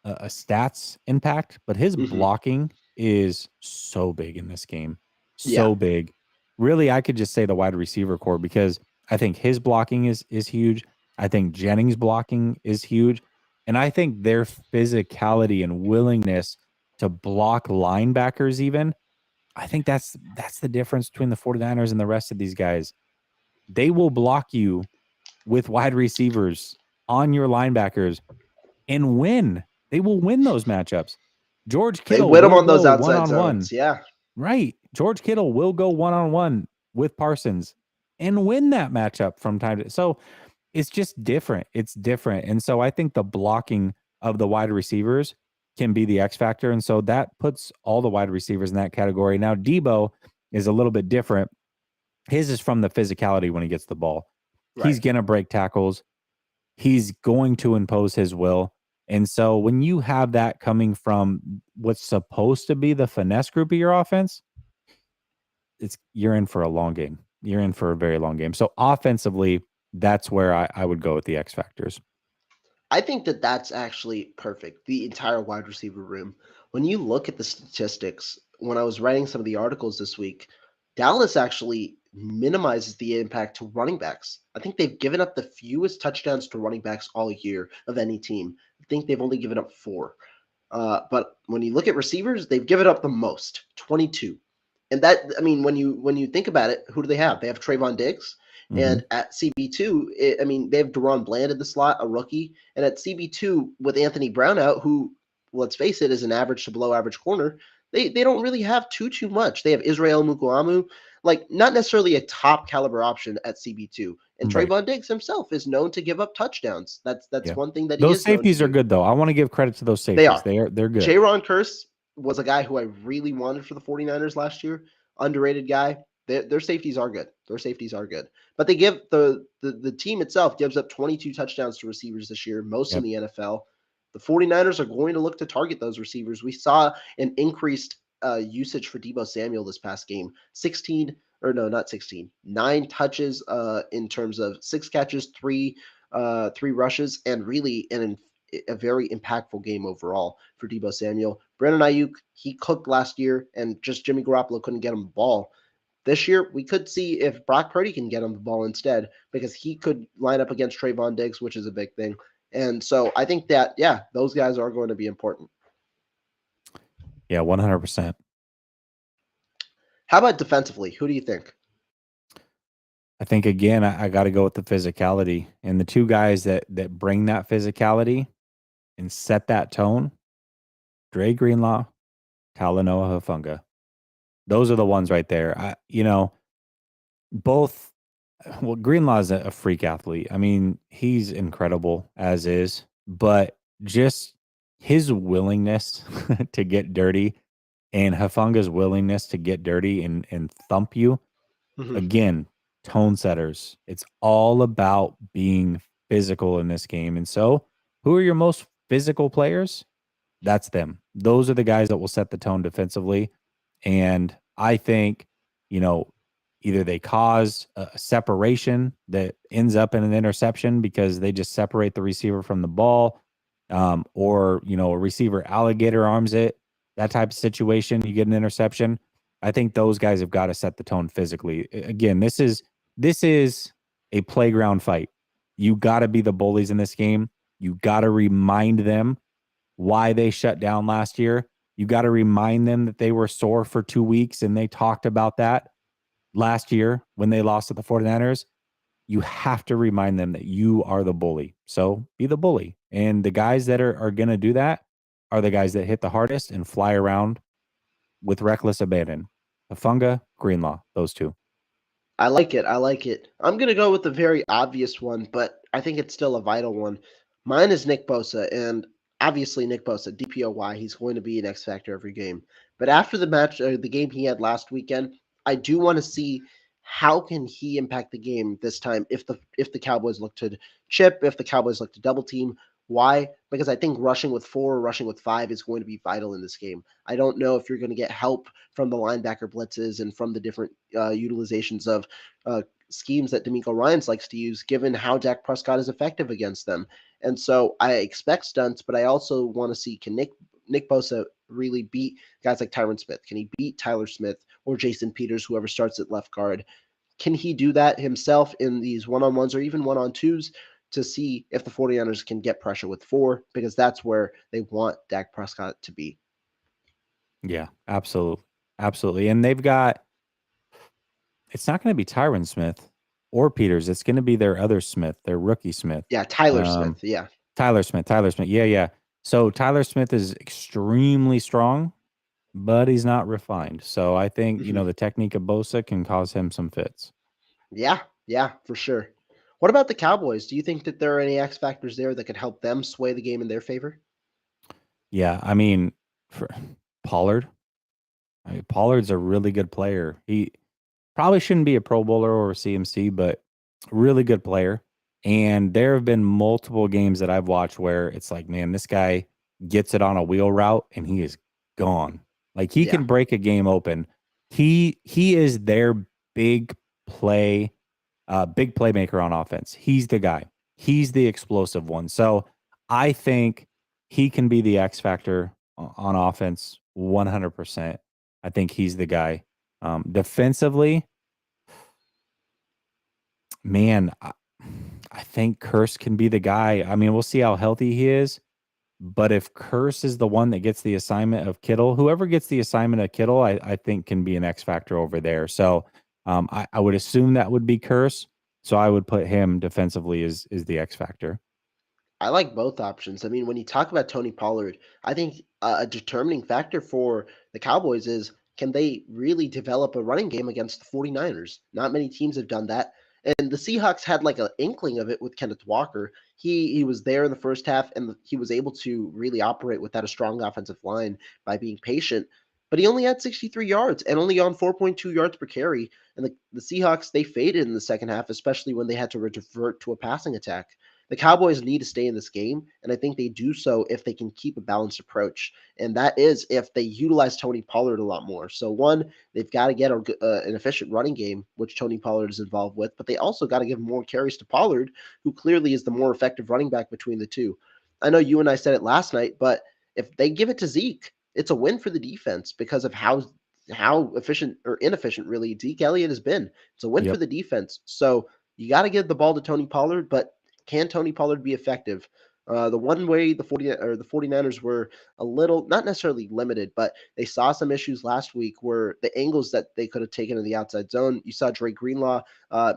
C: a stats impact, but his
A: Mm-hmm.
C: blocking is so big in this game.
A: Yeah.
C: So big. Really, I could just say the wide receiver core because I think his blocking is huge. I think Jennings' blocking is huge. And I think their physicality and willingness to block linebackers even, I think that's the difference between the 49ers and the rest of these guys. They will block you with wide receivers on your linebackers and win. They will win those matchups. George
A: They
C: Kittle
A: win them
C: will
A: on those
C: go
A: outside
C: one-on-one.
A: zones. Yeah.
C: Right. George Kittle will go one-on-one with Parsons and win that matchup from time to. So it's just different. It's different. And so I think the blocking of the wide receivers can be the X factor. And so that puts all the wide receivers in that category. Now, Deebo is a little bit different. His is from the physicality when he gets the ball.
A: Right.
C: He's going to break tackles. He's going to impose his will. And so when you have that coming from what's supposed to be the finesse group of your offense, you're in for a long game. You're in for a very long game. So offensively, that's where I would go with the X factors.
A: I think that's actually perfect. The entire wide receiver room. When you look at the statistics, when I was writing some of the articles this week, Dallas actually minimizes the impact to running backs. I think they've given up the fewest touchdowns to running backs all year of any team. I think they've only given up 4. But when you look at receivers, they've given up the most, 22. And that, I mean, when you think about it, who do they have? They have Trayvon Diggs. And at CB2, they have Deron Bland in the slot, a rookie. And at CB2, with Anthony Brown out, who, let's face it, is an average to below average corner, they don't really have too much. They have Israel Mukuamu, like not necessarily a top caliber option at CB2. And
C: Right.
A: Trayvon Diggs himself is known to give up touchdowns. That's
C: Yeah.
A: one thing that he
C: Those
A: is known to
C: safeties are
A: do.
C: good, though. I want to give credit to those
A: They
C: safeties.
A: are.
C: They're good.
A: Jaron Curse was a guy who I really wanted for the 49ers last year. Underrated guy. Their safeties are good. Their safeties are good. But they give the team itself gives up 22 touchdowns to receivers this year, most in the NFL. The 49ers are going to look to target those receivers. We saw an increased usage for Deebo Samuel this past game. 9 touches in terms of 6 catches, 3 rushes, and really a very impactful game overall for Deebo Samuel. Brandon Ayuk, he cooked last year, and just Jimmy Garoppolo couldn't get him the ball. This year, we could see if Brock Purdy can get him the ball instead, because he could line up against Trayvon Diggs, which is a big thing. And so I think that, yeah, those guys are going to be important.
C: Yeah, 100%.
A: How about defensively? Who do you think?
C: I think, again, I got to go with the physicality. And the two guys that bring that physicality and set that tone, Dre Greenlaw, Talanoa Hufanga. Those are the ones right there. Both. Well, Greenlaw is a freak athlete. I mean, he's incredible as is, but just his willingness to get dirty and Hufanga's willingness to get dirty and thump you, again, tone setters. It's all about being physical in this game. And so, who are your most physical players? That's them. Those are the guys that will set the tone defensively. And I think, either they cause a separation that ends up in an interception because they just separate the receiver from the ball, or, a receiver alligator arms it, that type of situation, you get an interception. I think those guys have got to set the tone physically. Again, this is a playground fight. You got to be the bullies in this game. You got to remind them why they shut down last year. You got to remind them that they were sore for 2 weeks, and they talked about that last year when they lost to the 49ers. You have to remind them that you are the bully. So be the bully. And the guys that are going to do that are the guys that hit the hardest and fly around with reckless abandon. Hafunga, Greenlaw, those two.
A: I like it. I like it. I'm going to go with the very obvious one, but I think it's still a vital one. Mine is Nick Bosa, and obviously Nick Bosa, DPOY, he's going to be an X factor every game. But after the match, the game he had last weekend, I do want to see how can he impact the game this time if the Cowboys look to chip, if the Cowboys look to double team. Why? Because I think rushing with 4 or rushing with 5 is going to be vital in this game. I don't know if you're going to get help from the linebacker blitzes and from the different utilizations of schemes that D'Amico Ryans likes to use, given how Dak Prescott is effective against them. And so I expect stunts, but I also want to see, can Nick Bosa really beat guys like Tyron Smith? Can he beat Tyler Smith or Jason Peters, whoever starts at left guard? Can he do that himself in these one-on-ones or even one-on-twos to see if the 49ers can get pressure with 4? Because that's where they want Dak Prescott to be.
C: Yeah, absolutely. Absolutely. And they've got, it's not going to be Tyron Smith or Peters. It's going to be their other Smith, their rookie Smith.
A: Yeah, Tyler Smith. Yeah.
C: Tyler Smith. Yeah, yeah. So Tyler Smith is extremely strong, but he's not refined. So I think, the technique of Bosa can cause him some fits.
A: Yeah, for sure. What about the Cowboys? Do you think that there are any X factors there that could help them sway the game in their favor?
C: Yeah, I mean, for Pollard, Pollard's a really good player. He probably shouldn't be a Pro Bowler or a CMC, but really good player. And there have been multiple games that I've watched where it's like, man, this guy gets it on a wheel route and he is gone. Like he
A: Yeah.
C: can break a game open. He is their big playmaker on offense. He's the guy. He's the explosive one. So I think he can be the X factor on offense 100%. I think he's the guy. Defensively, man, I think Curse can be the guy. I mean, we'll see how healthy he is. But if Curse is the one that gets the assignment of Kittle, whoever gets the assignment of Kittle, I think can be an X factor over there. So I would assume that would be Curse. So I would put him defensively as the X factor.
A: I like both options. I mean, when you talk about Tony Pollard, I think a determining factor for the Cowboys is, can they really develop a running game against the 49ers? Not many teams have done that. And the Seahawks had like an inkling of it with Kenneth Walker. He was there in the first half, and he was able to really operate without a strong offensive line by being patient. But he only had 63 yards and only on 4.2 yards per carry. And the Seahawks, they faded in the second half, especially when they had to revert to a passing attack. The Cowboys need to stay in this game, and I think they do so if they can keep a balanced approach. And that is if they utilize Tony Pollard a lot more. So, one, they've got to get an efficient running game, which Tony Pollard is involved with, but they also got to give more carries to Pollard, who clearly is the more effective running back between the two. I know you and I said it last night, but if they give it to Zeke, it's a win for the defense because of how efficient or inefficient really Zeke Elliott has been. It's a win for the defense. So you got to give the ball to Tony Pollard, but can Tony Pollard be effective? The one way the 49ers were a little, not necessarily limited, but they saw some issues last week where the angles that they could have taken in the outside zone. You saw Drake Greenlaw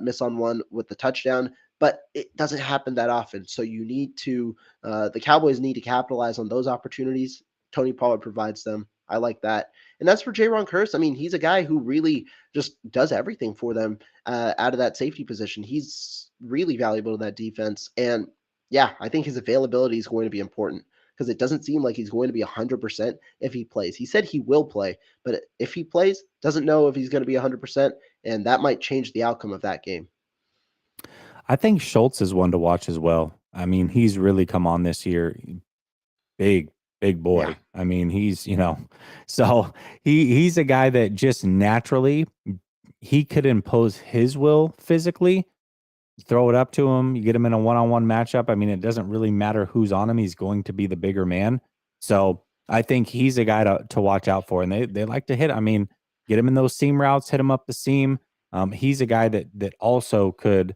A: miss on one with the touchdown, but it doesn't happen that often. So you need to, the Cowboys need to capitalize on those opportunities. Tony Pollard provides them. I like that. And that's for Jaron Kearse. I mean, he's a guy who really just does everything for them out of that safety position. He's really valuable to that defense. And yeah, I think his availability is going to be important because it doesn't seem like he's going to be 100% if he plays. He said he will play, but if he plays, doesn't know if he's going to be 100%, and that might change the outcome of that game.
C: I think Schultz is one to watch as well. I mean, he's really come on this year. Big big boy.
A: Yeah.
C: I mean, he's, so he's a guy that just naturally he could impose his will physically, throw it up to him, you get him in a one-on-one matchup. I mean, it doesn't really matter who's on him. He's going to be the bigger man. So I think he's a guy to watch out for. And they like to hit. I mean, get him in those seam routes, hit him up the seam. He's a guy that also could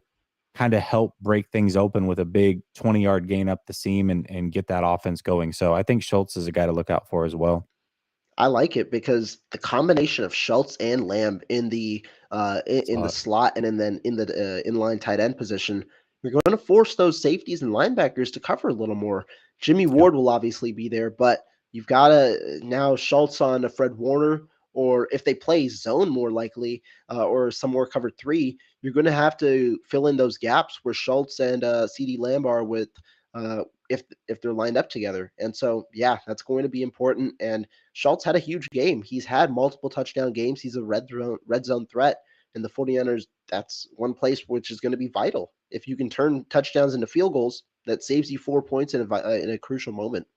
C: kind of help break things open with a big 20-yard gain up the seam and get that offense going. So I think Schultz is a guy to look out for as well.
A: I like it because the combination of Schultz and Lamb in the in the slot and then in the inline tight end position, you're going to force those safeties and linebackers to cover a little more. Jimmy Ward will obviously be there, but you've got to now Schultz on a Fred Warner, or if they play zone more likely, or some more cover three, you're going to have to fill in those gaps where Schultz and CD Lamb are with. If they're lined up together. And so, yeah, that's going to be important. And Schultz had a huge game. He's had multiple touchdown games. He's a red zone threat. And the 49ers, that's one place which is going to be vital. If you can turn touchdowns into field goals, that saves you 4 points in a crucial moment.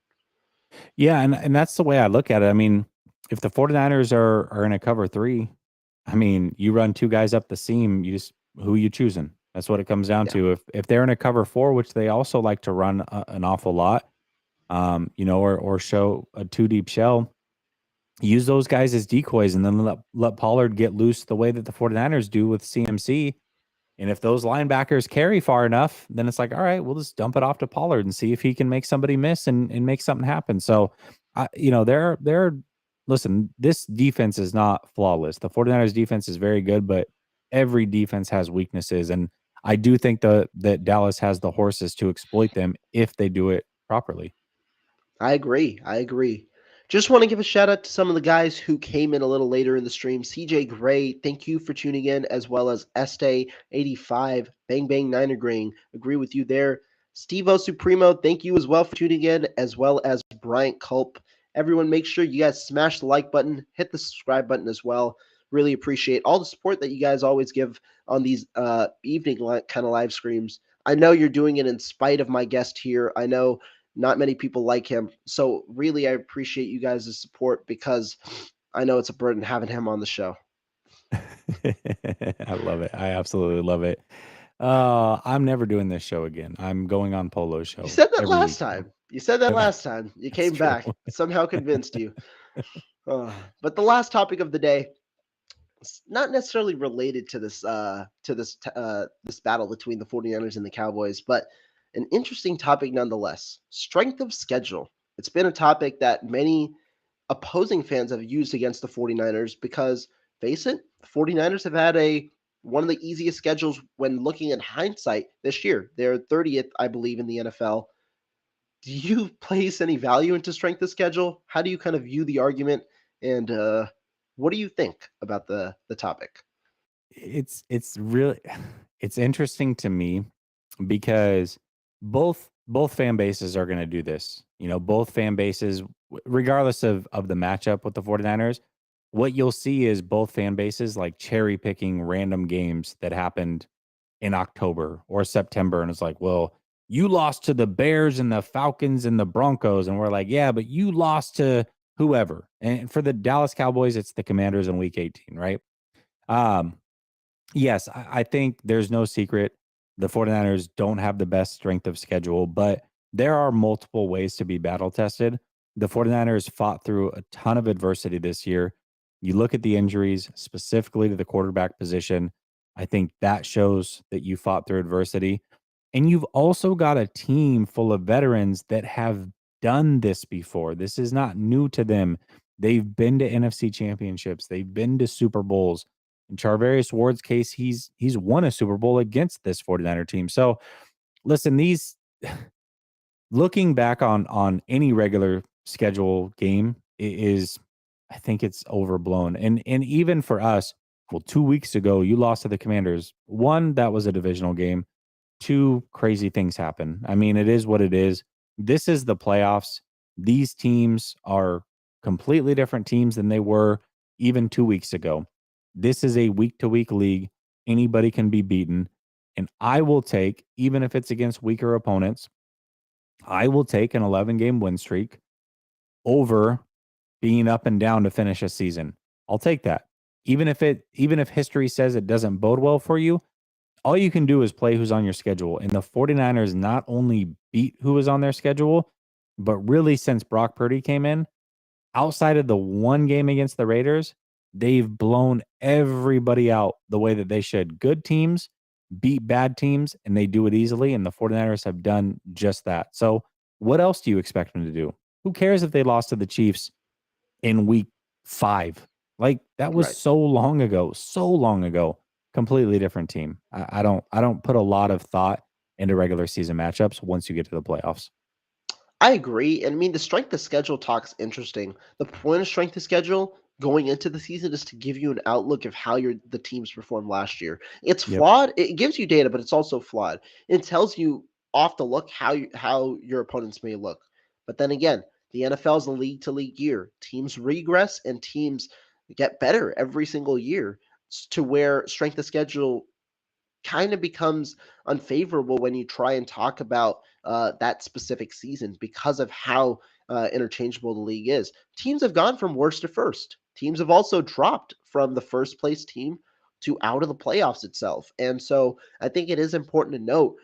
C: Yeah, and that's the way I look at it. I mean, if the 49ers are in a cover three, I mean, you run two guys up the seam, who you choosing? That's what it comes down
A: Yeah.
C: to. If they're in a cover four, which they also like to run an awful lot, or show a two deep shell, use those guys as decoys and then let Pollard get loose the way that the 49ers do with CMC. And if those linebackers carry far enough, then it's like, all right, we'll just dump it off to Pollard and see if he can make somebody miss and make something happen. So, listen, this defense is not flawless. The 49ers defense is very good, but every defense has weaknesses. And I do think that Dallas has the horses to exploit them if they do it properly.
A: I agree. I agree. Just want to give a shout out to some of the guys who came in a little later in the stream. CJ Gray, thank you for tuning in, as well as Este85, Bang Bang Niner Green. Agree with you there. Steve O Supremo, thank you as well for tuning in, as well as Bryant Culp. Everyone, make sure you guys smash the like button, hit the subscribe button as well. Really appreciate all the support that you guys always give on these evening kind of live streams. I know you're doing it in spite of my guest here. I know not many people like him. So really, I appreciate you guys' support because I know it's a burden having him on the show.
C: I love it. I absolutely love it. I'm never doing this show again. I'm going on Polo's show.
A: You said that
C: every
A: last
C: week.
A: time. You said that last time. You came
C: true.
A: back. Somehow convinced you. But the last topic of the day, not necessarily related to this battle between the 49ers and the Cowboys, but an interesting topic nonetheless. Strength of schedule. It's been a topic that many opposing fans have used against the 49ers because, face it, the 49ers have had one of the easiest schedules when looking at hindsight this year. They're 30th, I believe, in the NFL. Do you place any value into strength of schedule? How do you kind of view the argument? And what do you think about the topic?
C: It's really it's interesting to me because both fan bases are going to do this. Both fan bases, regardless of the matchup with the 49ers, what you'll see is both fan bases like cherry picking random games that happened in October or September. And it's like, well, you lost to the Bears and the Falcons and the Broncos. And we're like, yeah, but you lost to whoever. And for the Dallas Cowboys, it's the Commanders in week 18, right? Yes, I think there's no secret. The 49ers don't have the best strength of schedule, but there are multiple ways to be battle tested. The 49ers fought through a ton of adversity this year. You look at the injuries, specifically to the quarterback position. I think that shows that you fought through adversity. And you've also got a team full of veterans that have done this before. This is not new to them. They've been to NFC championships, they've been to Super Bowls. In Charvarius Ward's case, he's won a Super Bowl against this 49er team. So listen, these looking back on any regular schedule game is, I think it's overblown. And even for us, well, 2 weeks ago, you lost to the Commanders. One, that was a divisional game. Two, crazy things happen. I mean, it is what it is. This is the playoffs. These teams are completely different teams than they were even 2 weeks ago. This is a week-to-week league. Anybody can be beaten. And I will take, even if it's against weaker opponents, I will take an 11-game win streak. over being up and down to finish a season. I'll take that. Even if history says it doesn't bode well for you, all you can do is play who's on your schedule. And the 49ers not only beat who was on their schedule, but really since Brock Purdy came in, outside of the one game against the Raiders, they've blown everybody out the way that they should. Good teams beat bad teams, and they do it easily, and the 49ers have done just that. So what else do you expect them to do? Who cares if they lost to the Chiefs in week 5? Like, that was
A: Right.
C: so long ago. Completely different team. I don't put a lot of thought into regular season matchups once you get to the playoffs.
A: I agree. And I mean, the strength of schedule talk's interesting. The point of strength of schedule going into the season is to give you an outlook of how the teams performed last year. It's
C: Yep.
A: flawed. It gives you data, but it's also flawed. It tells you off the look how your opponents may look. But then again, the NFL is a league to league year. Teams regress and teams get better every single year to where strength of schedule kind of becomes unfavorable when you try and talk about that specific season because of how interchangeable the league is. Teams have gone from worst to first. Teams have also dropped from the first place team to out of the playoffs itself. And so I think it is important to note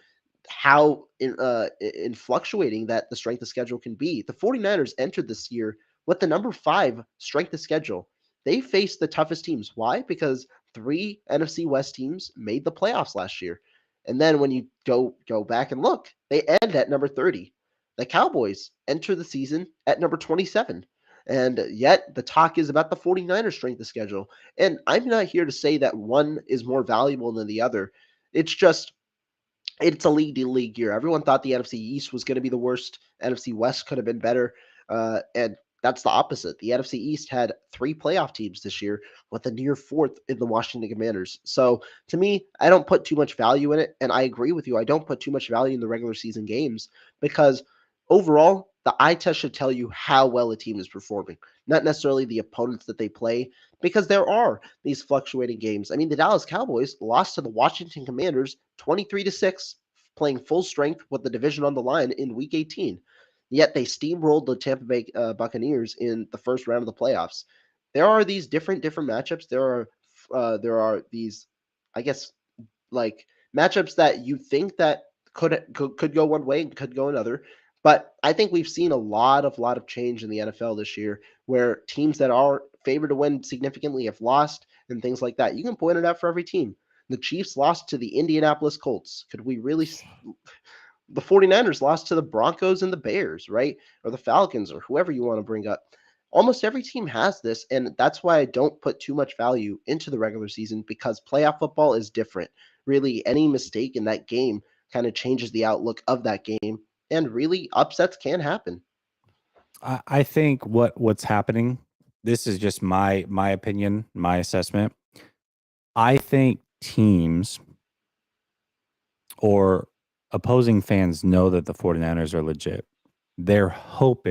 A: how in fluctuating that the strength of schedule can be. The 49ers entered this year with the number 5 strength of schedule. They faced the toughest teams. Why? Because 3 NFC West teams made the playoffs last year. And then when you go back and look, they end at number 30. The Cowboys enter the season at number 27. And yet the talk is about the 49ers strength of schedule. And I'm not here to say that one is more valuable than the other. It's just it's a league to league year. Everyone thought the NFC East was going to be the worst. NFC West could have been better. And that's the opposite. The NFC East had 3 playoff teams this year with a near 4th in the Washington Commanders. So to me, I don't put too much value in it. And I agree with you. I don't put too much value in the regular season games because overall, the eye test should tell you how well a team is performing, not necessarily the opponents that they play, because there are these fluctuating games. I mean, the Dallas Cowboys lost to the Washington Commanders 23-6, playing full strength with the division on the line in Week 18. Yet they steamrolled the Tampa Bay Buccaneers in the first round of the playoffs. There are these different matchups. There are these, I guess, like matchups that you think that could go one way and could go another. But I think we've seen a lot of change in the NFL this year, where teams that are favored to win significantly have lost and things like that. You can point it out for every team. The Chiefs lost to the Indianapolis Colts. Could we really? The 49ers lost to the Broncos and the Bears, right? Or the Falcons or whoever you want to bring up. Almost every team has this, and that's why I don't put too much value into the regular season because playoff football is different. Really, any mistake in that game kind of changes the outlook of that game, and really upsets can happen.
C: I think what's happening, this is just my opinion, my assessment. I think teams or opposing fans know that the 49ers are legit. Their hope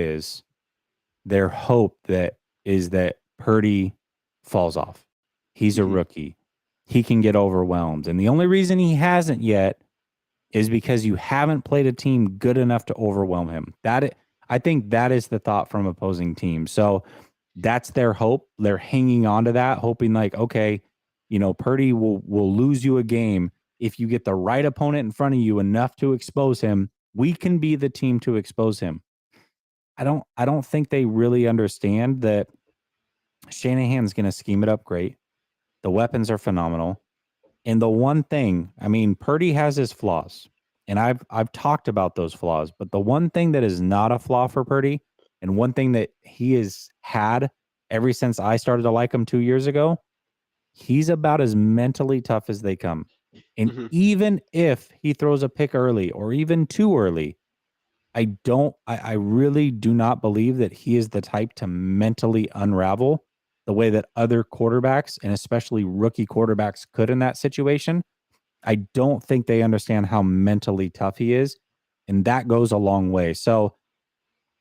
C: that Purdy falls off. He's a rookie. He can get overwhelmed. And the only reason he hasn't yet is because you haven't played a team good enough to overwhelm him. I think that is the thought from opposing teams. So that's their hope. They're hanging on to that, hoping like, okay, Purdy will lose you a game if you get the right opponent in front of you enough to expose him. We can be the team to expose him. I don't think they really understand that Shanahan's going to scheme it up great. The weapons are phenomenal. And the one thing, I mean, Purdy has his flaws, and I've talked about those flaws, but the one thing that is not a flaw for Purdy, and one thing that he has had ever since I started to like him 2 years ago, he's about as mentally tough as they come. And even if he throws a pick early or even too early, I really do not believe that he is the type to mentally unravel the way that other quarterbacks and especially rookie quarterbacks could in that situation. I don't think they understand how mentally tough he is. And that goes a long way. So,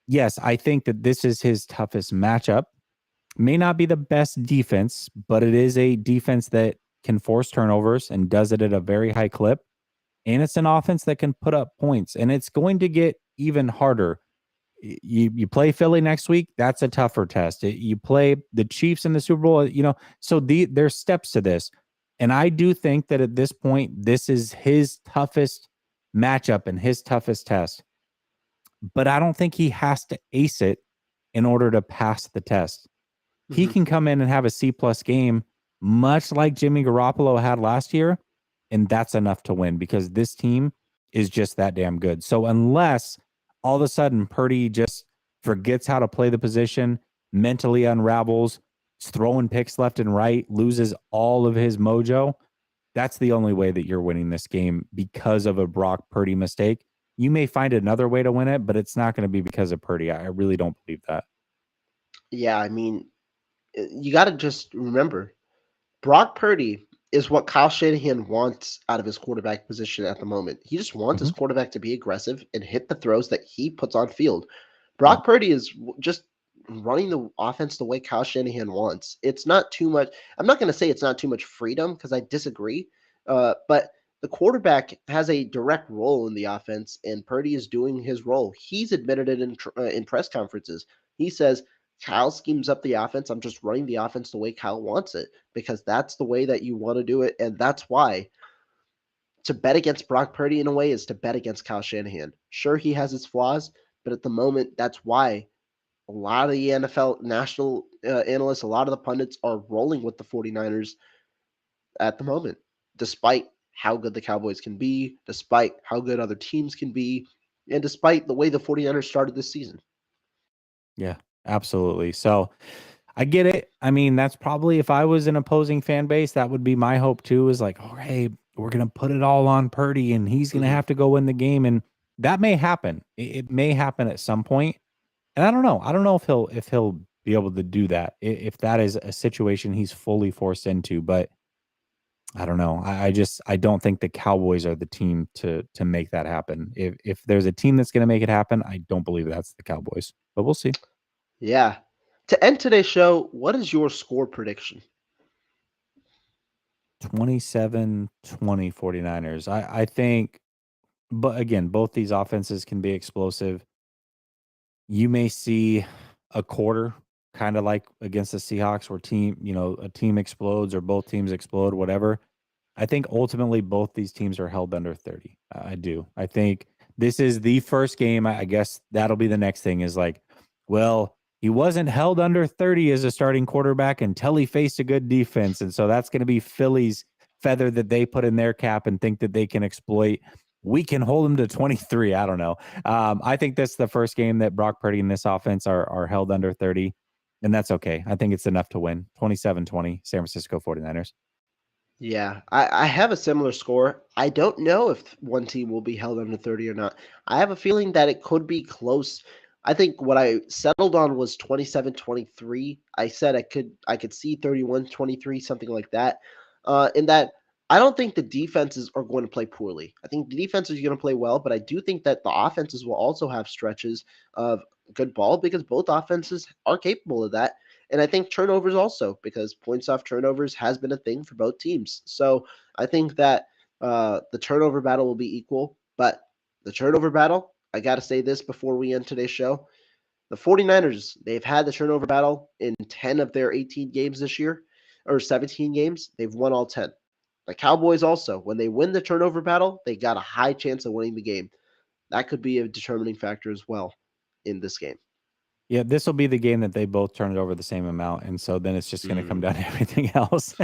C: yes, I think that this is his toughest matchup. May not be the best defense, but it is a defense that can force turnovers and does it at a very high clip. And it's an offense that can put up points. And it's going to get even harder You play Philly next week. That's a tougher test. You play the Chiefs in the Super Bowl. So there's steps to this, and I do think that at this point, this is his toughest matchup and his toughest test. But I don't think he has to ace it in order to pass the test. He can come in and have a C+ game, much like Jimmy Garoppolo had last year, and that's enough to win because this team is just that damn good. So unless all of a sudden Purdy just forgets how to play the position, mentally unravels, is throwing picks left and right, loses all of his mojo, that's the only way that you're winning this game because of a Brock Purdy mistake. You may find another way to win it, but it's not going to be because of Purdy. I really don't believe that.
A: Yeah, I mean, you got to just remember, Brock Purdy is what Kyle Shanahan wants out of his quarterback position at the moment. He just wants his quarterback to be aggressive and hit the throws that he puts on field. Brock Purdy is just running the offense the way Kyle Shanahan wants. It's not too much. I'm not going to say it's not too much freedom because I disagree. But the quarterback has a direct role in the offense, and Purdy is doing his role. He's admitted it in press conferences. He says, Kyle schemes up the offense. I'm just running the offense the way Kyle wants it because that's the way that you want to do it. And that's why to bet against Brock Purdy in a way is to bet against Kyle Shanahan. Sure, he has his flaws, but at the moment, that's why a lot of the NFL national analysts, a lot of the pundits are rolling with the 49ers at the moment, despite how good the Cowboys can be, despite how good other teams can be, and despite the way the 49ers started this season.
C: Yeah, absolutely. So I get it. I mean, that's probably if I was an opposing fan base, that would be my hope too, is like, oh, hey, we're going to put it all on Purdy and he's going to have to go win the game. And that may happen. It may happen at some point. And I don't know. I don't know if he'll be able to do that, if that is a situation he's fully forced into. But I don't know. I don't think the Cowboys are the team to make that happen. If there's a team that's going to make it happen, I don't believe that's the Cowboys. But we'll see.
A: Yeah. To end today's show, what is your score prediction?
C: 27-20 49ers. I think, but again, both these offenses can be explosive. You may see a quarter, kind of like against the Seahawks, where a team explodes or both teams explode, whatever. I think ultimately both these teams are held under 30. I do. I think this is the first game. I guess that'll be the next thing is like, well, he wasn't held under 30 as a starting quarterback until he faced a good defense. And so that's going to be Philly's feather that they put in their cap and think that they can exploit. We can hold him to 23. I don't know. I think this is the first game that Brock Purdy and this offense are held under 30. And that's okay. I think it's enough to win. 27-20, San Francisco 49ers.
A: Yeah, I have a similar score. I don't know if one team will be held under 30 or not. I have a feeling that it could be close. I think what I settled on was 27-23. I said I could see 31-23, something like that. In that I don't think the defenses are going to play poorly. I think the defenses are going to play well, but I do think that the offenses will also have stretches of good ball because both offenses are capable of that. And I think turnovers also, because points off turnovers has been a thing for both teams. So I think that the turnover battle will be equal. But the turnover battle, I got to say this before we end today's show. The 49ers, they've had the turnover battle in 10 of their 18 games this year, or 17 games. They've won all 10. The Cowboys also, when they win the turnover battle, they got a high chance of winning the game. That could be a determining factor as well in this game.
C: Yeah, this will be the game that they both turn it over the same amount. And so then it's just going to come down to everything else.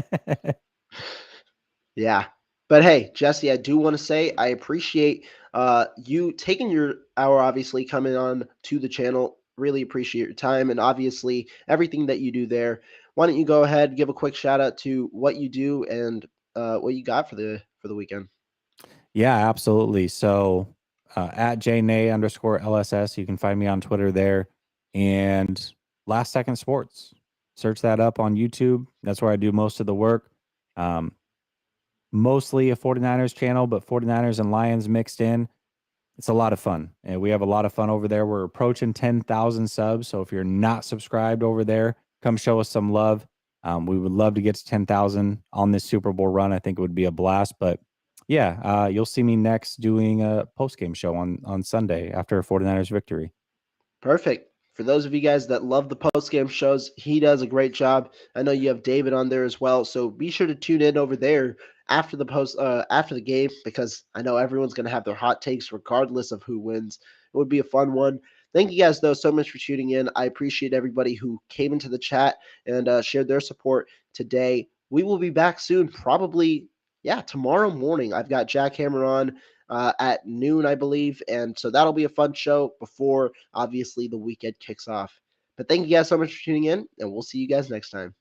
A: Yeah. But hey, Jessie, I do want to say I appreciate you taking your hour, obviously, coming on to the channel. Really appreciate your time and obviously everything that you do there. Why don't you go ahead, give a quick shout out to what you do and what you got for the weekend?
C: Yeah, absolutely. So at JNay_LSS, you can find me on Twitter there. And Last Second Sports, search that up on YouTube. That's where I do most of the work. Mostly a 49ers channel, but 49ers and Lions mixed in. It's a lot of fun. And we have a lot of fun over there. We're approaching 10,000 subs. So if you're not subscribed over there, come show us some love. We would love to get to 10,000 on this Super Bowl run. I think it would be a blast. But yeah, you'll see me next doing a post-game show on Sunday after a 49ers victory.
A: Perfect. For those of you guys that love the post game shows, he does a great job. I know you have David on there as well, so be sure to tune in over there after the game, because I know everyone's going to have their hot takes regardless of who wins. It would be a fun one. Thank you guys though so much for tuning in. I appreciate everybody who came into the chat and shared their support today. We will be back soon, probably tomorrow morning. I've got Jackhammer on at noon, I believe. And so that'll be a fun show before, obviously, the weekend kicks off. But thank you guys so much for tuning in, and we'll see you guys next time.